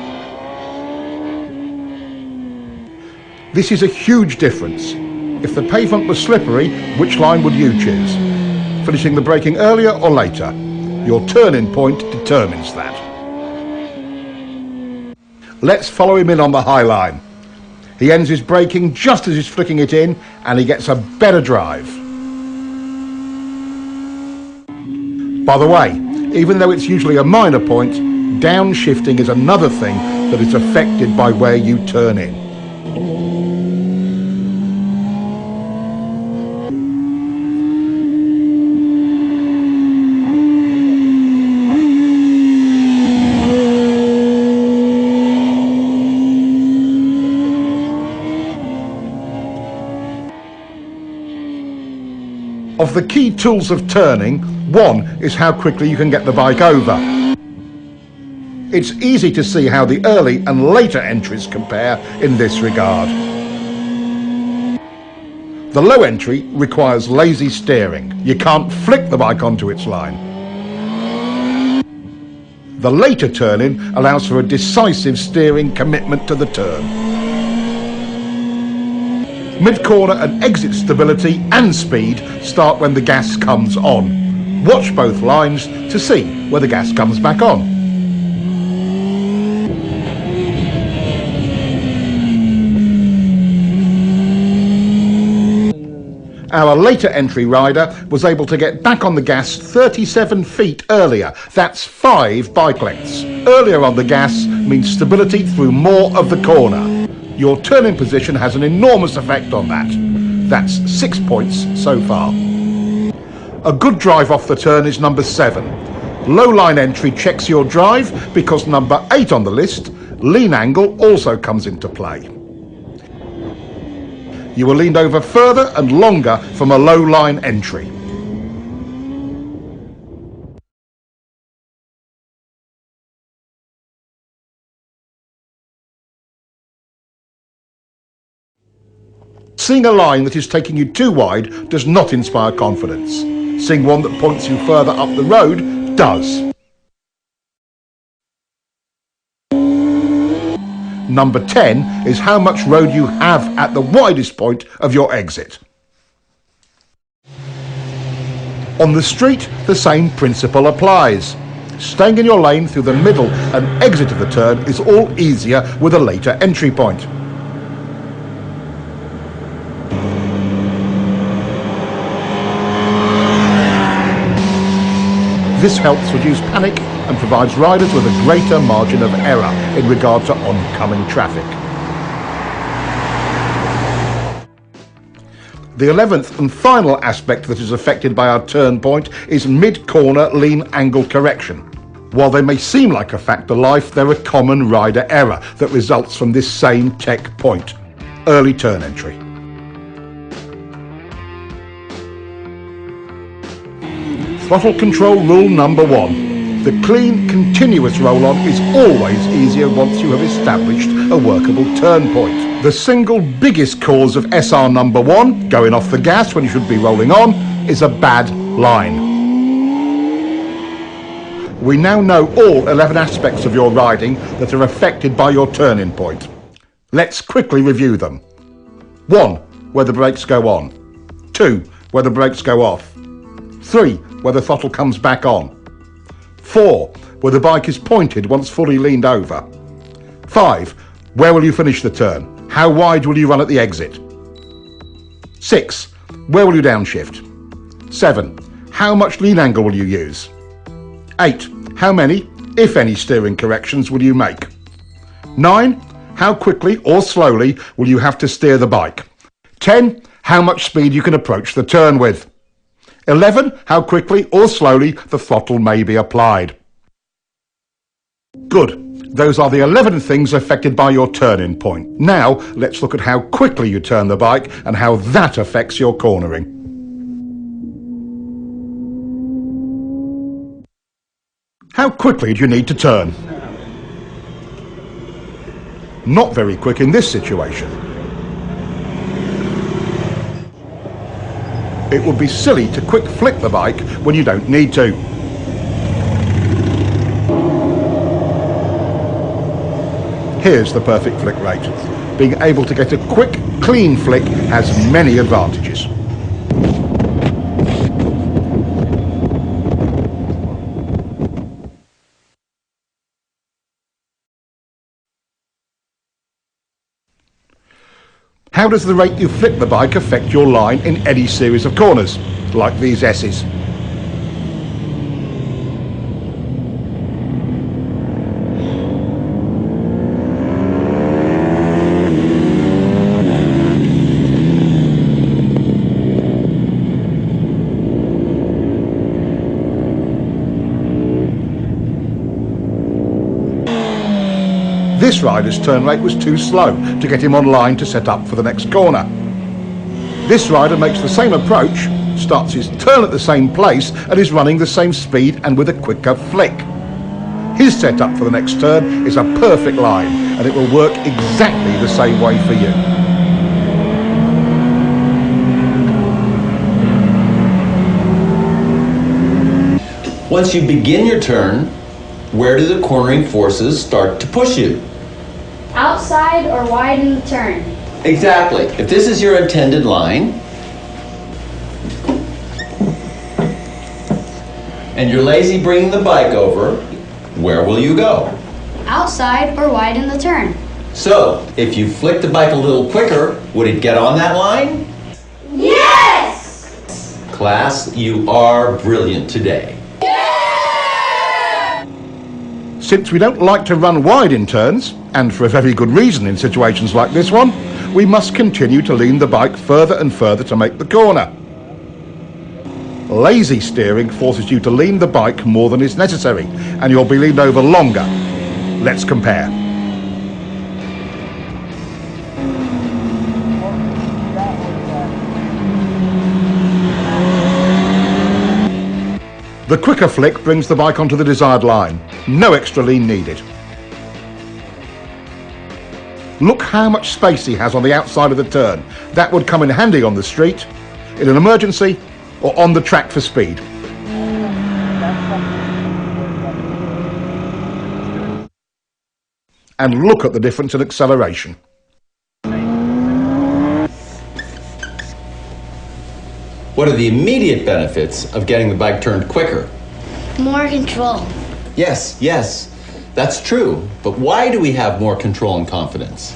This is a huge difference. If the pavement was slippery, which line would you choose? Finishing the braking earlier or later? Your turn-in point determines that. Let's follow him in on the high line. He ends his braking just as he's flicking it in, and he gets a better drive. By the way, even though it's usually a minor point, downshifting is another thing that is affected by where you turn in. Of the key tools of turning, one is how quickly you can get the bike over. It's easy to see how the early and later entries compare in this regard. The low entry requires lazy steering. You can't flick the bike onto its line. The later turn-in allows for a decisive steering commitment to the turn. Mid-corner and exit stability and speed start when the gas comes on. Watch both lines to see where the gas comes back on. Our later entry rider was able to get back on the gas 37 feet earlier. That's 5 bike lengths. Earlier on the gas means stability through more of the corner. Your turn-in position has an enormous effect on that. That's 6 points so far. A good drive off the turn is number 7. Low line entry checks your drive because number 8 on the list, lean angle, also comes into play. You were leaned over further and longer from a low line entry. Seeing a line that is taking you too wide does not inspire confidence. Seeing one that points you further up the road does. Number 10 is how much road you have at the widest point of your exit. On the street, the same principle applies. Staying in your lane through the middle and exit of the turn is all easier with a later entry point. This helps reduce panic and provides riders with a greater margin of error in regard to oncoming traffic. The 11th and final aspect that is affected by our turn point is mid-corner lean angle correction. While they may seem like a fact of life, they're a common rider error that results from this same tech point: early turn entry. Throttle control rule number 1. The clean, continuous roll-on is always easier once you have established a workable turn point. The single biggest cause of SR number 1, going off the gas when you should be rolling on, is a bad line. We now know all 11 aspects of your riding that are affected by your turning point. Let's quickly review them. 1. Where the brakes go on. 2. Where the brakes go off. 3. Where the throttle comes back on. 4. Where the bike is pointed once fully leaned over. 5. Where will you finish the turn? How wide will you run at the exit? 6. Where will you downshift? 7. How much lean angle will you use? 8. How many, if any, steering corrections will you make? 9. How quickly or slowly will you have to steer the bike? 10. How much speed you can approach the turn with? 11. How quickly or slowly the throttle may be applied. Good. Those are the 11 things affected by your turning point. Now, let's look at how quickly you turn the bike and how that affects your cornering. How quickly do you need to turn? Not very quick in this situation. It would be silly to quick flick the bike when you don't need to. Here's the perfect flick rate. Being able to get a quick, clean flick has many advantages. How does the rate you flick the bike affect your line in any series of corners, like these S's? This rider's turn rate was too slow to get him on line to set up for the next corner. This rider makes the same approach, starts his turn at the same place and is running the same speed and with a quicker flick. His setup for the next turn is a perfect line and it will work exactly the same way for you. Once you begin your turn, where do the cornering forces start to push you? Outside or wide in the turn. Exactly. If this is your intended line, and you're lazy bringing the bike over, where will you go? Outside or wide in the turn. So, if you flick the bike a little quicker, would it get on that line? Yes! Class, you are brilliant today. Since we don't like to run wide in turns, and for a very good reason in situations like this one, we must continue to lean the bike further and further to make the corner. Lazy steering forces you to lean the bike more than is necessary, and you'll be leaned over longer. Let's compare. The quicker flick brings the bike onto the desired line. No extra lean needed. Look how much space he has on the outside of the turn. That would come in handy on the street, in an emergency, or on the track for speed. And look at the difference in acceleration. What are the immediate benefits of getting the bike turned quicker? More control. Yes, that's true. But why do we have more control and confidence?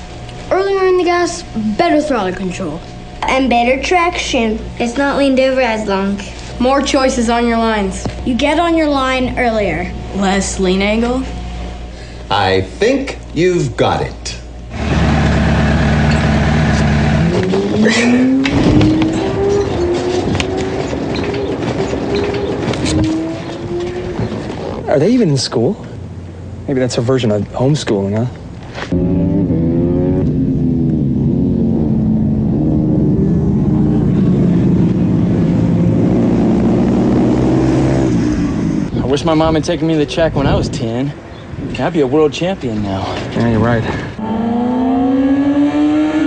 Earlier in the gas, better throttle control. And better traction. It's not leaned over as long. More choices on your lines. You get on your line earlier. Less lean angle. I think you've got it. Are they even in school? Maybe that's a version of homeschooling, huh? I wish my mom had taken me to the track when I was 10. I'd be a world champion now. Yeah, you're right.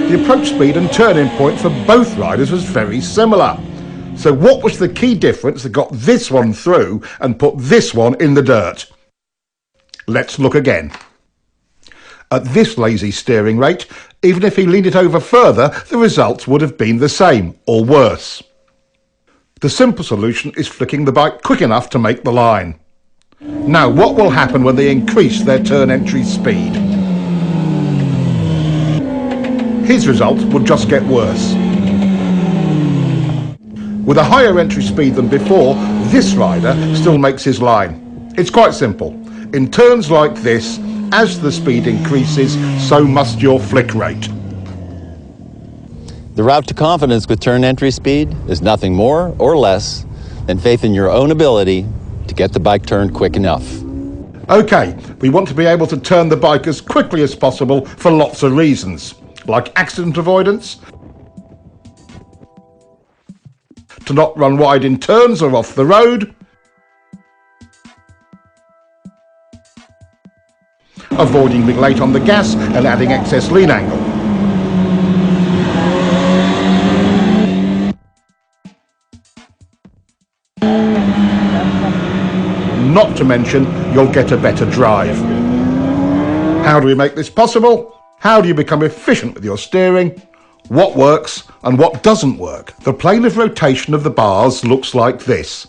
The approach speed and turning point for both riders was very similar. So what was the key difference that got this one through and put this one in the dirt? Let's look again. At this lazy steering rate, even if he leaned it over further, the results would have been the same, or worse. The simple solution is flicking the bike quick enough to make the line. Now, what will happen when they increase their turn entry speed? His result would just get worse. With a higher entry speed than before, this rider still makes his line. It's quite simple. In turns like this, as the speed increases, so must your flick rate. The route to confidence with turn entry speed is nothing more or less than faith in your own ability to get the bike turned quick enough. Okay, we want to be able to turn the bike as quickly as possible for lots of reasons, like accident avoidance, to not run wide in turns or off the road, avoiding being late on the gas and adding excess lean angle. Not to mention, you'll get a better drive. How do we make this possible? How do you become efficient with your steering? What works and what doesn't work? The plane of rotation of the bars looks like this.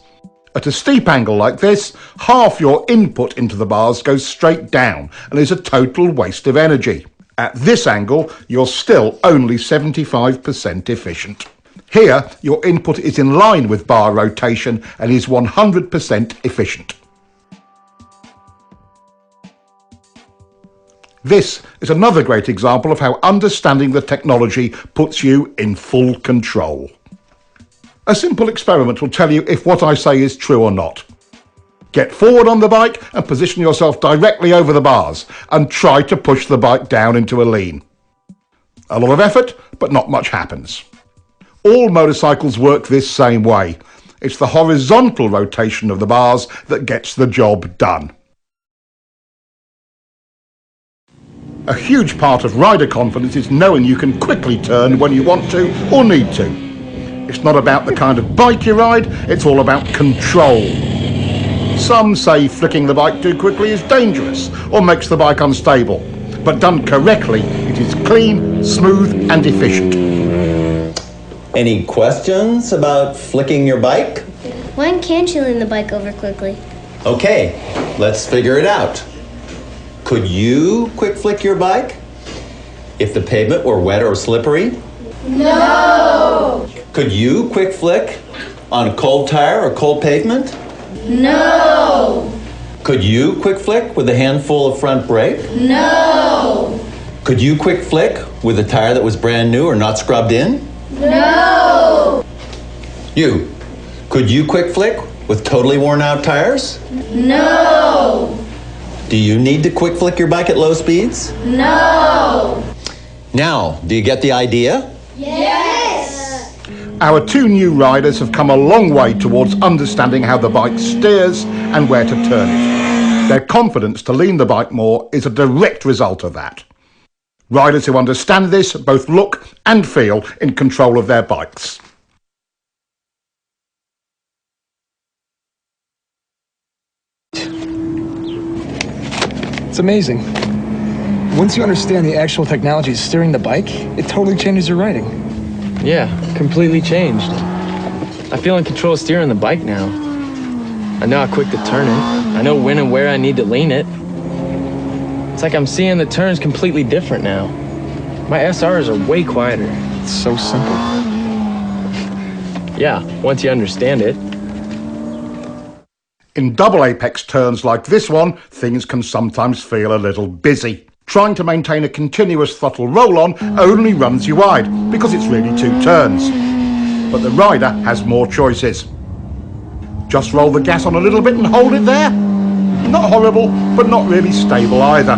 At a steep angle like this, half your input into the bars goes straight down and is a total waste of energy. At this angle, you're still only 75% efficient. Here, your input is in line with bar rotation and is 100% efficient. This is another great example of how understanding the technology puts you in full control. A simple experiment will tell you if what I say is true or not. Get forward on the bike and position yourself directly over the bars and try to push the bike down into a lean. A lot of effort, but not much happens. All motorcycles work this same way. It's the horizontal rotation of the bars that gets the job done. A huge part of rider confidence is knowing you can quickly turn when you want to or need to. It's not about the kind of bike you ride, it's all about control. Some say flicking the bike too quickly is dangerous or makes the bike unstable. But done correctly, it is clean, smooth and efficient. Any questions about flicking your bike? When can't you lean the bike over quickly? Okay, let's figure it out. Could you quick flick your bike if the pavement were wet or slippery? No! Could you quick flick on a cold tire or cold pavement? No! Could you quick flick with a handful of front brake? No! Could you quick flick with a tire that was brand new or not scrubbed in? No! You, could you quick flick with totally worn out tires? No! Do you need to quick flick your bike at low speeds? No! Now, do you get the idea? Yes! Our two new riders have come a long way towards understanding how the bike steers and where to turn it. Their confidence to lean the bike more is a direct result of that. Riders who understand this both look and feel in control of their bikes. It's amazing. Once you understand the actual technology steering the bike, it totally changes your riding. Yeah, completely changed. I feel in control of steering the bike now. I know how quick to turn it. I know when and where I need to lean it. It's like I'm seeing the turns completely different now. My SRs are way quieter. It's so simple. Yeah, once you understand it. In double apex turns like this one, things can sometimes feel a little busy. Trying to maintain a continuous throttle roll-on only runs you wide, because it's really two turns. But the rider has more choices. Just roll the gas on a little bit and hold it there. Not horrible, but not really stable either.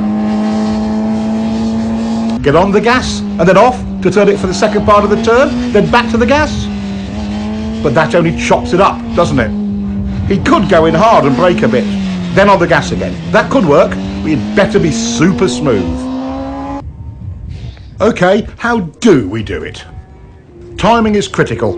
Get on the gas and then off to turn it for the second part of the turn, then back to the gas. But that only chops it up, doesn't it? He could go in hard and brake a bit, then on the gas again. That could work, but you'd better be super smooth. Okay, how do we do it? Timing is critical.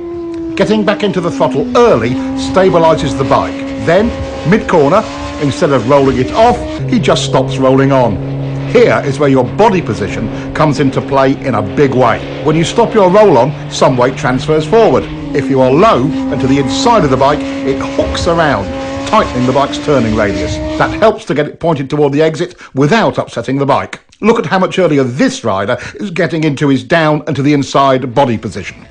Getting back into the throttle early stabilises the bike. Then, mid-corner, instead of rolling it off, he just stops rolling on. Here is where your body position comes into play in a big way. When you stop your roll-on, some weight transfers forward. If you are low and to the inside of the bike, it hooks around, tightening the bike's turning radius. That helps to get it pointed toward the exit without upsetting the bike. Look at how much earlier this rider is getting into his down and to the inside body position.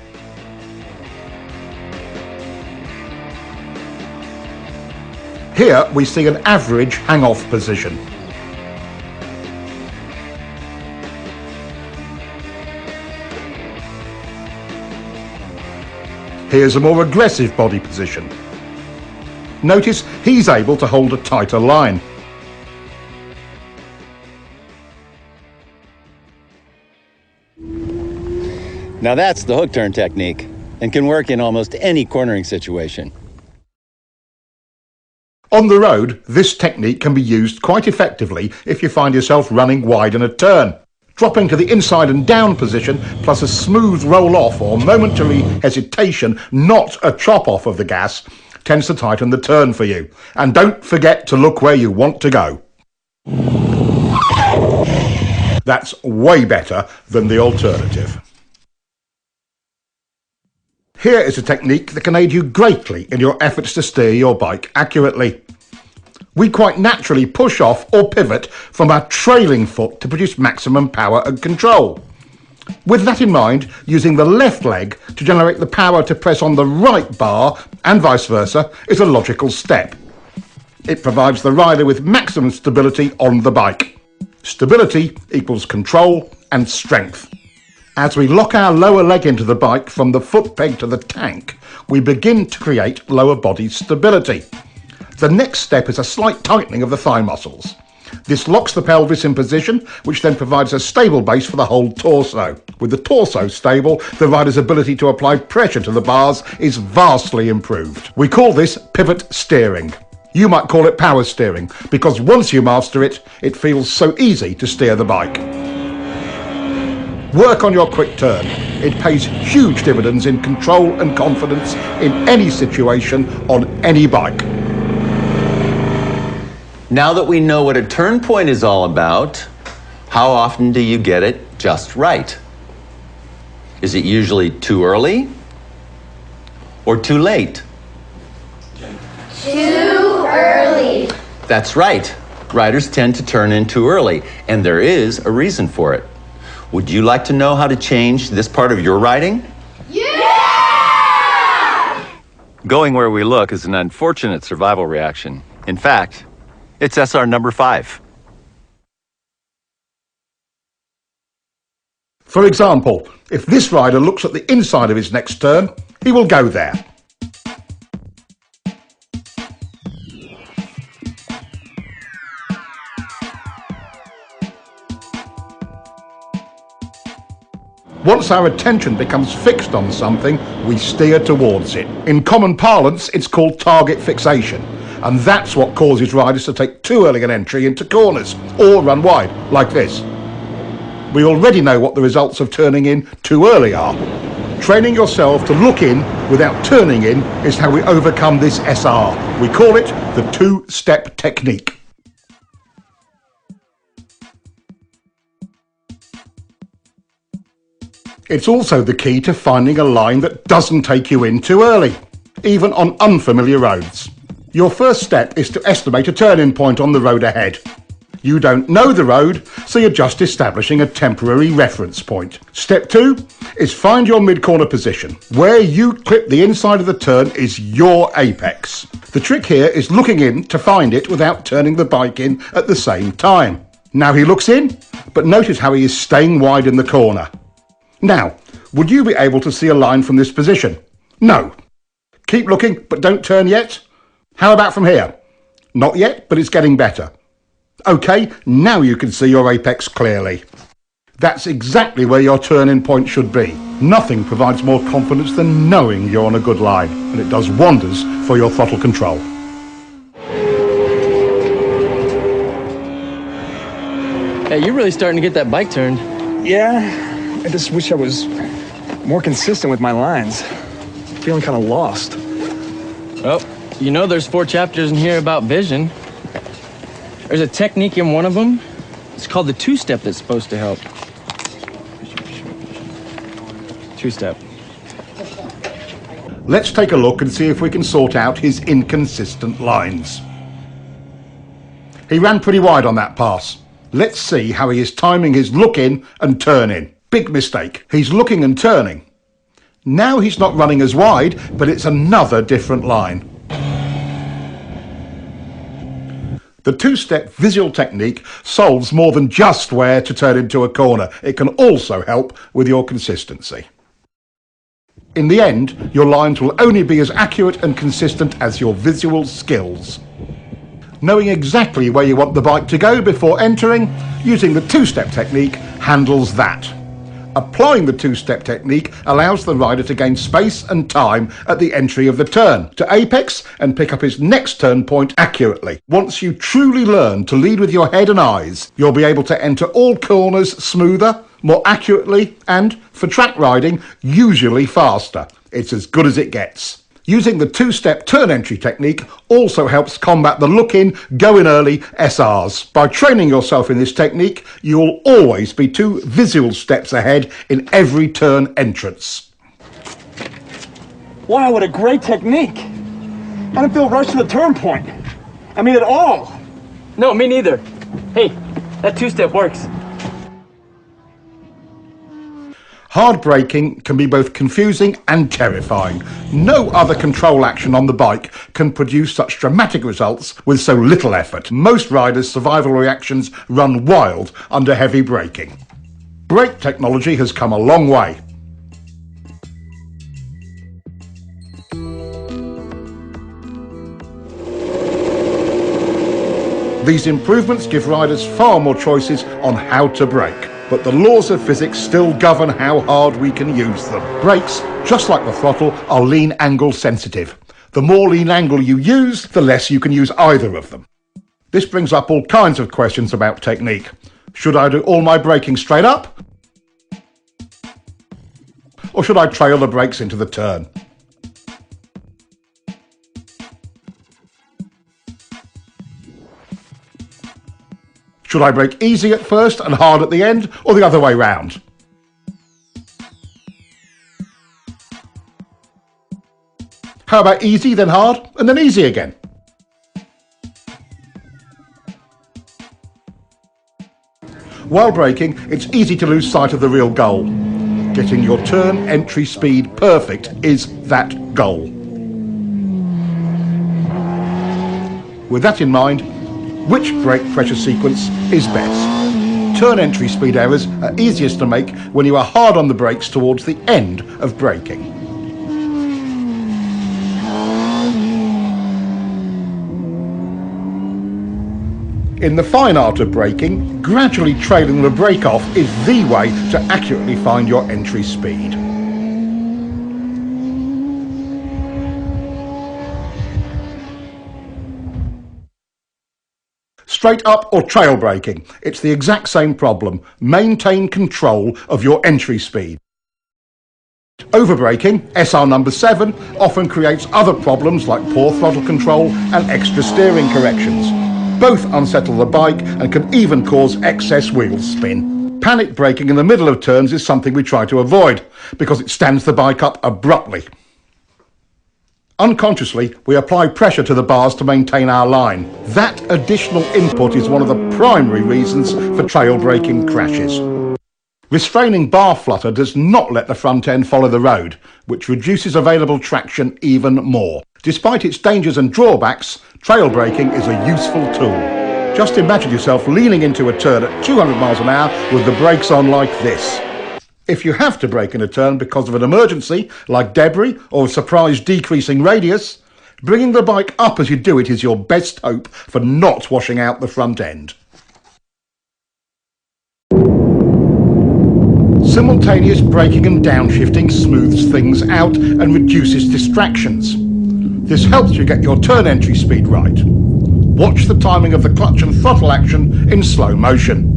Here we see an average hang-off position. Here's a more aggressive body position. Notice he's able to hold a tighter line. Now that's the hook turn technique and can work in almost any cornering situation. On the road, this technique can be used quite effectively if you find yourself running wide in a turn. Dropping to the inside and down position, plus a smooth roll-off or momentary hesitation, not a chop-off of the gas, tends to tighten the turn for you. And don't forget to look where you want to go. That's way better than the alternative. Here is a technique that can aid you greatly in your efforts to steer your bike accurately. We quite naturally push off or pivot from our trailing foot to produce maximum power and control. With that in mind, using the left leg to generate the power to press on the right bar and vice versa is a logical step. It provides the rider with maximum stability on the bike. Stability equals control and strength. As we lock our lower leg into the bike from the foot peg to the tank, we begin to create lower body stability. The next step is a slight tightening of the thigh muscles. This locks the pelvis in position, which then provides a stable base for the whole torso. With the torso stable, the rider's ability to apply pressure to the bars is vastly improved. We call this pivot steering. You might call it power steering, because once you master it, it feels so easy to steer the bike. Work on your quick turn. It pays huge dividends in control and confidence in any situation on any bike. Now that we know what a turn point is all about, how often do you get it just right? Is it usually too early or too late? Too early. That's right. Riders tend to turn in too early, and there is a reason for it. Would you like to know how to change this part of your riding? Yeah! Going where we look is an unfortunate survival reaction. In fact, it's SR number 5. For example, if this rider looks at the inside of his next turn, he will go there. Once our attention becomes fixed on something, we steer towards it. In common parlance, it's called target fixation. And that's what causes riders to take too early an entry into corners, or run wide, like this. We already know what the results of turning in too early are. Training yourself to look in without turning in is how we overcome this SR. We call it the two-step technique. It's also the key to finding a line that doesn't take you in too early, even on unfamiliar roads. Your first step is to estimate a turn-in point on the road ahead. You don't know the road, so you're just establishing a temporary reference point. Step 2 is find your mid-corner position. Where you clip the inside of the turn is your apex. The trick here is looking in to find it without turning the bike in at the same time. Now he looks in, but notice how he is staying wide in the corner. Now, would you be able to see a line from this position? No. Keep looking, but don't turn yet. How about from here? Not yet, but it's getting better. OK, now you can see your apex clearly. That's exactly where your turn-in point should be. Nothing provides more confidence than knowing you're on a good line, and it does wonders for your throttle control. Hey, you're really starting to get that bike turned. Yeah. I just wish I was more consistent with my lines. I'm feeling kind of lost. Well, you know there's 4 chapters in here about vision. There's a technique in one of them. It's called the two-step that's supposed to help. Two-step. Let's take a look and see if we can sort out his inconsistent lines. He ran pretty wide on that pass. Let's see how he is timing his look-in and turn-in. Big mistake. He's looking and turning. Now he's not running as wide, but it's another different line. The two-step visual technique solves more than just where to turn into a corner. It can also help with your consistency. In the end, your lines will only be as accurate and consistent as your visual skills. Knowing exactly where you want the bike to go before entering, using the two-step technique handles that. Applying the two-step technique allows the rider to gain space and time at the entry of the turn, to apex and pick up his next turn point accurately. Once you truly learn to lead with your head and eyes, you'll be able to enter all corners smoother, more accurately, and, for track riding, usually faster. It's as good as it gets. Using the two-step turn entry technique also helps combat the look-in, go-in early SRs. By training yourself in this technique, you will always be 2 visual steps ahead in every turn entrance. Wow, what a great technique. I don't feel rushed to the turn point. I mean, at all. No, me neither. Hey, that two-step works. Hard braking can be both confusing and terrifying. No other control action on the bike can produce such dramatic results with so little effort. Most riders' survival reactions run wild under heavy braking. Brake technology has come a long way. These improvements give riders far more choices on how to brake. But the laws of physics still govern how hard we can use them. Brakes, just like the throttle, are lean angle sensitive. The more lean angle you use, the less you can use either of them. This brings up all kinds of questions about technique. Should I do all my braking straight up? Or should I trail the brakes into the turn? Should I brake easy at first and hard at the end, or the other way round? How about easy, then hard, and then easy again? While braking, it's easy to lose sight of the real goal. Getting your turn entry speed perfect is that goal. With that in mind, which brake pressure sequence is best? Turn entry speed errors are easiest to make when you are hard on the brakes towards the end of braking. In the fine art of braking, gradually trailing the brake off is the way to accurately find your entry speed. Straight up or trail braking, it's the exact same problem. Maintain control of your entry speed. Overbraking, SR number 7, often creates other problems like poor throttle control and extra steering corrections. Both unsettle the bike and can even cause excess wheel spin. Panic braking in the middle of turns is something we try to avoid because it stands the bike up abruptly. Unconsciously, we apply pressure to the bars to maintain our line. That additional input is one of the primary reasons for trail braking crashes. Restraining bar flutter does not let the front end follow the road, which reduces available traction even more. Despite its dangers and drawbacks, trail braking is a useful tool. Just imagine yourself leaning into a turn at 200 miles an hour with the brakes on like this. If you have to brake in a turn because of an emergency, like debris or a surprise decreasing radius, bringing the bike up as you do it is your best hope for not washing out the front end. Simultaneous braking and downshifting smooths things out and reduces distractions. This helps you get your turn entry speed right. Watch the timing of the clutch and throttle action in slow motion.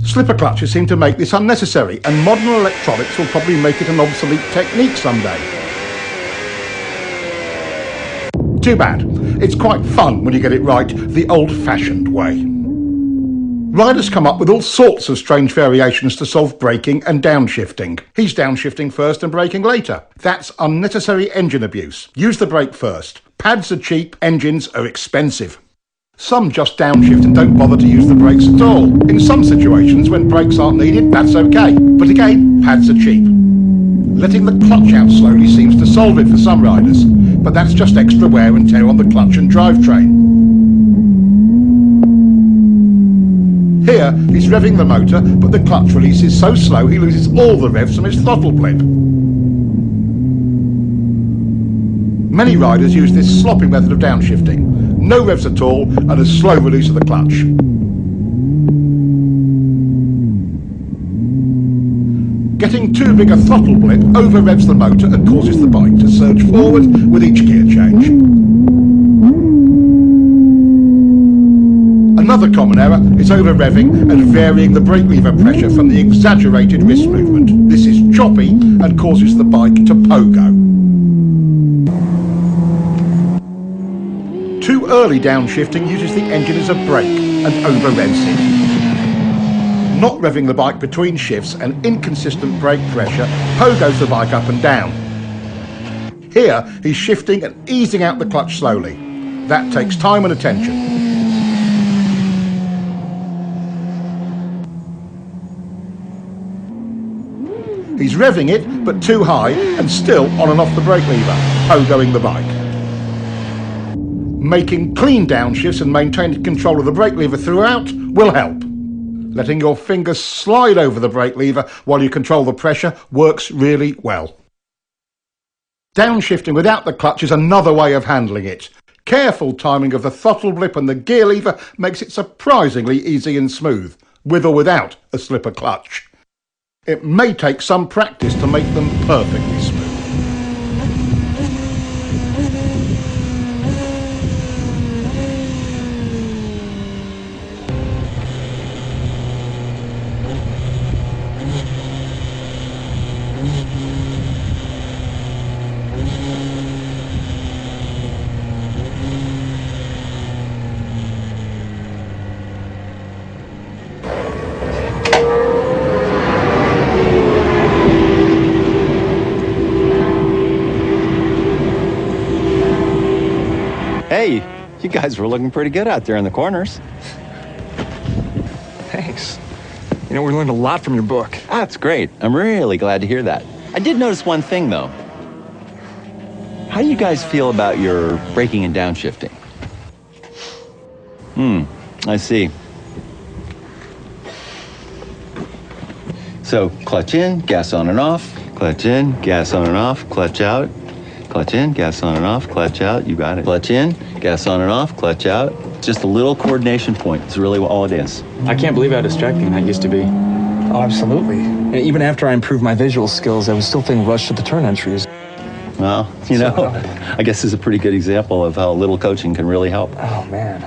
Slipper clutches seem to make this unnecessary, and modern electronics will probably make it an obsolete technique someday. Too bad. It's quite fun when you get it right the old-fashioned way. Riders come up with all sorts of strange variations to solve braking and downshifting. He's downshifting first and braking later. That's unnecessary engine abuse. Use the brake first. Pads are cheap, engines are expensive. Some just downshift and don't bother to use the brakes at all. In some situations, when brakes aren't needed, that's okay. But again, pads are cheap. Letting the clutch out slowly seems to solve it for some riders, but that's just extra wear and tear on the clutch and drivetrain. Here, he's revving the motor, but the clutch release is so slow he loses all the revs from his throttle blip. Many riders use this sloppy method of downshifting. No revs at all and a slow release of the clutch. Getting too big a throttle blip over-revs the motor and causes the bike to surge forward with each gear change. Another common error is over-revving and varying the brake lever pressure from the exaggerated wrist movement. This is choppy and causes the bike to pogo. Too early downshifting uses the engine as a brake and over-revs it. Not revving the bike between shifts and inconsistent brake pressure pogos the bike up and down. Here, he's shifting and easing out the clutch slowly. That takes time and attention. He's revving it, but too high and still on and off the brake lever, pogoing the bike. Making clean downshifts and maintaining control of the brake lever throughout will help. Letting your fingers slide over the brake lever while you control the pressure works really well. Downshifting without the clutch is another way of handling it. Careful timing of the throttle blip and the gear lever makes it surprisingly easy and smooth, with or without a slipper clutch. It may take some practice to make them perfectly smooth. Hey, you guys were looking pretty good out there in the corners. Thanks. You know, we learned a lot from your book. That's great. I'm really glad to hear that. I did notice one thing, though. How do you guys feel about your braking and downshifting? I see. So, clutch in, gas on and off, clutch in, gas on and off, clutch out, clutch in, gas on and off, clutch out, you got it. Clutch in, gas on and off, clutch out. Just a little coordination point, it's really all it is. I can't believe how distracting that used to be. Oh, absolutely. And even after I improved my visual skills, I was still feeling rushed to the turn entries. Well, you know, I guess this is a pretty good example of how little coaching can really help. Oh, man.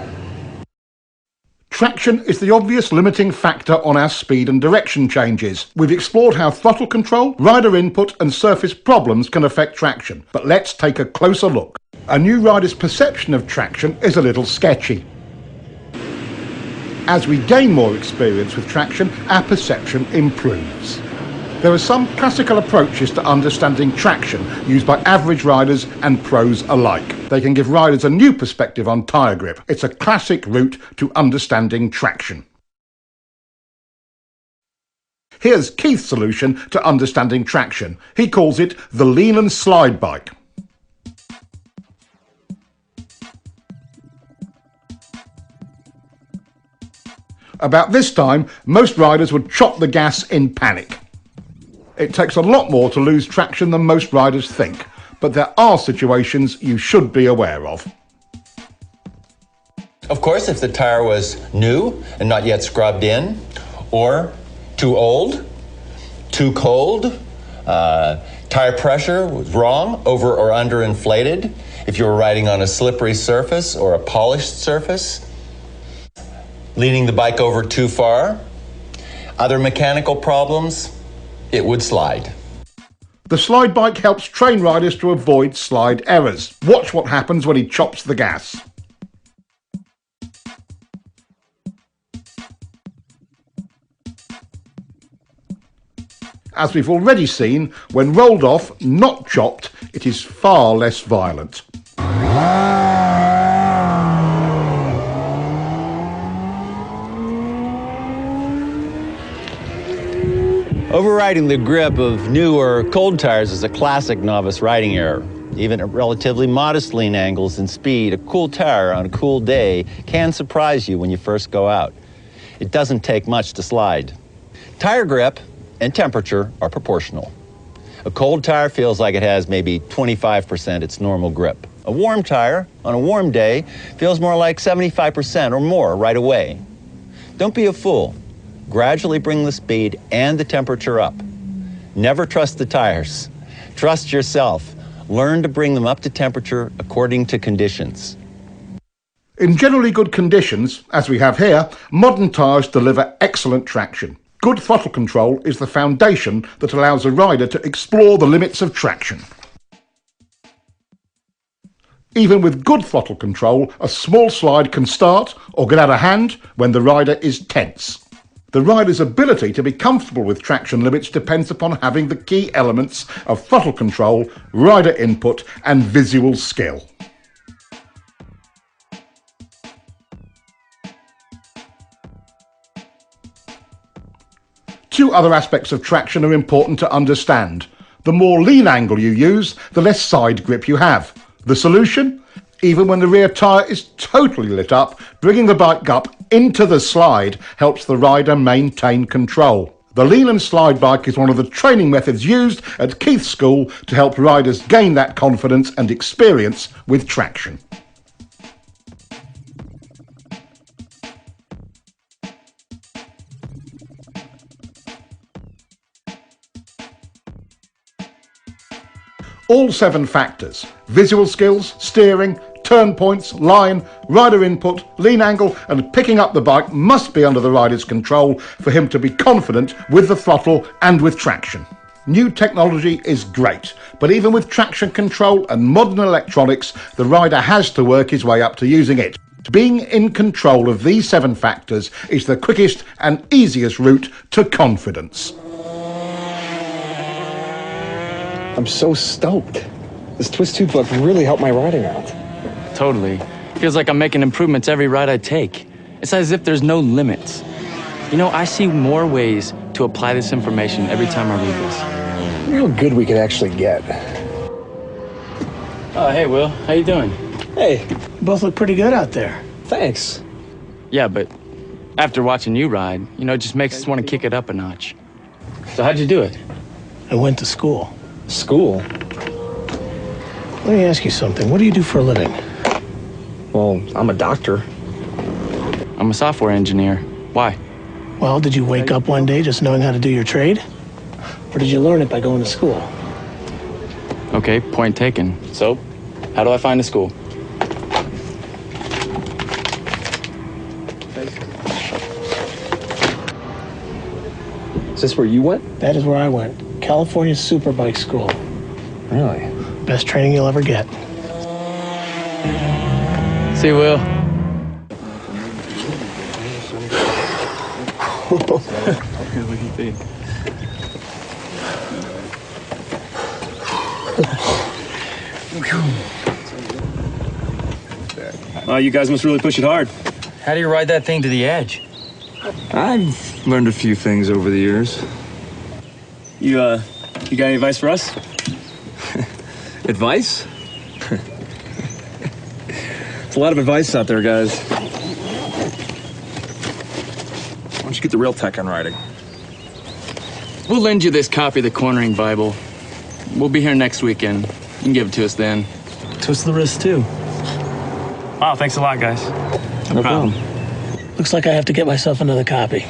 Traction is the obvious limiting factor on our speed and direction changes. We've explored how throttle control, rider input and surface problems can affect traction. But let's take a closer look. A new rider's perception of traction is a little sketchy. As we gain more experience with traction, our perception improves. There are some classical approaches to understanding traction used by average riders and pros alike. They can give riders a new perspective on tyre grip. It's a classic route to understanding traction. Here's Keith's solution to understanding traction. He calls it the lean and slide bike. About this time, most riders would chop the gas in panic. It takes a lot more to lose traction than most riders think, but there are situations you should be aware of. Of course, if the tire was new and not yet scrubbed in, or too old, too cold, tire pressure was wrong, over or under inflated, if you were riding on a slippery surface or a polished surface, leaning the bike over too far, other mechanical problems, it would slide. The slide bike helps train riders to avoid slide errors. Watch what happens when he chops the gas. As we've already seen, when rolled off, not chopped, it is far less violent. Overriding the grip of new or cold tires is a classic novice riding error. Even at relatively modest lean angles and speed, a cool tire on a cool day can surprise you when you first go out. It doesn't take much to slide. Tire grip and temperature are proportional. A cold tire feels like it has maybe 25% its normal grip. A warm tire on a warm day feels more like 75% or more right away. Don't be a fool. Gradually bring the speed and the temperature up. Never trust the tires. Trust yourself. Learn to bring them up to temperature according to conditions. In generally good conditions, as we have here, modern tyres deliver excellent traction. Good throttle control is the foundation that allows a rider to explore the limits of traction. Even with good throttle control, a small slide can start or get out of hand when the rider is tense. The rider's ability to be comfortable with traction limits depends upon having the key elements of throttle control, rider input and visual skill. Two other aspects of traction are important to understand. The more lean angle you use, the less side grip you have. The solution? Even when the rear tyre is totally lit up, bringing the bike up into the slide helps the rider maintain control. The lean and slide bike is one of the training methods used at Keith's school to help riders gain that confidence and experience with traction. All 7 factors, visual skills, steering, turn points, line, rider input, lean angle and picking up the bike must be under the rider's control for him to be confident with the throttle and with traction. New technology is great, but even with traction control and modern electronics, the rider has to work his way up to using it. Being in control of these 7 factors is the quickest and easiest route to confidence. I'm so stoked. This twist tube book really helped my riding out. Totally. Feels like I'm making improvements every ride I take. It's as if there's no limits. You know, I see more ways to apply this information every time I read this. I wonder how good we could actually get. Oh, hey, Will. How you doing? Hey. You both look pretty good out there. Thanks. Yeah, but after watching you ride, you know, it just makes us want to kick it up a notch. So how'd you do it? I went to school. School? Let me ask you something. What do you do for a living? Well, I'm a doctor. I'm a software engineer. Why? Well, did you wake up one day just knowing how to do your trade? Or did you learn it by going to school? Okay, point taken. So, how do I find a school? Is this where you went? That is where I went. California Superbike School. Really? Best training you'll ever get. See you, Will. What do you think? You guys must really push it hard. How do you ride that thing to the edge? I've learned a few things over the years. You got any advice for us? Advice? There's a lot of advice out there, guys. Why don't you get the real tech on riding? We'll lend you this copy of the Cornering Bible. We'll be here next weekend. You can give it to us then. Twist the wrist, too. Wow, thanks a lot, guys. No problem. Looks like I have to get myself another copy.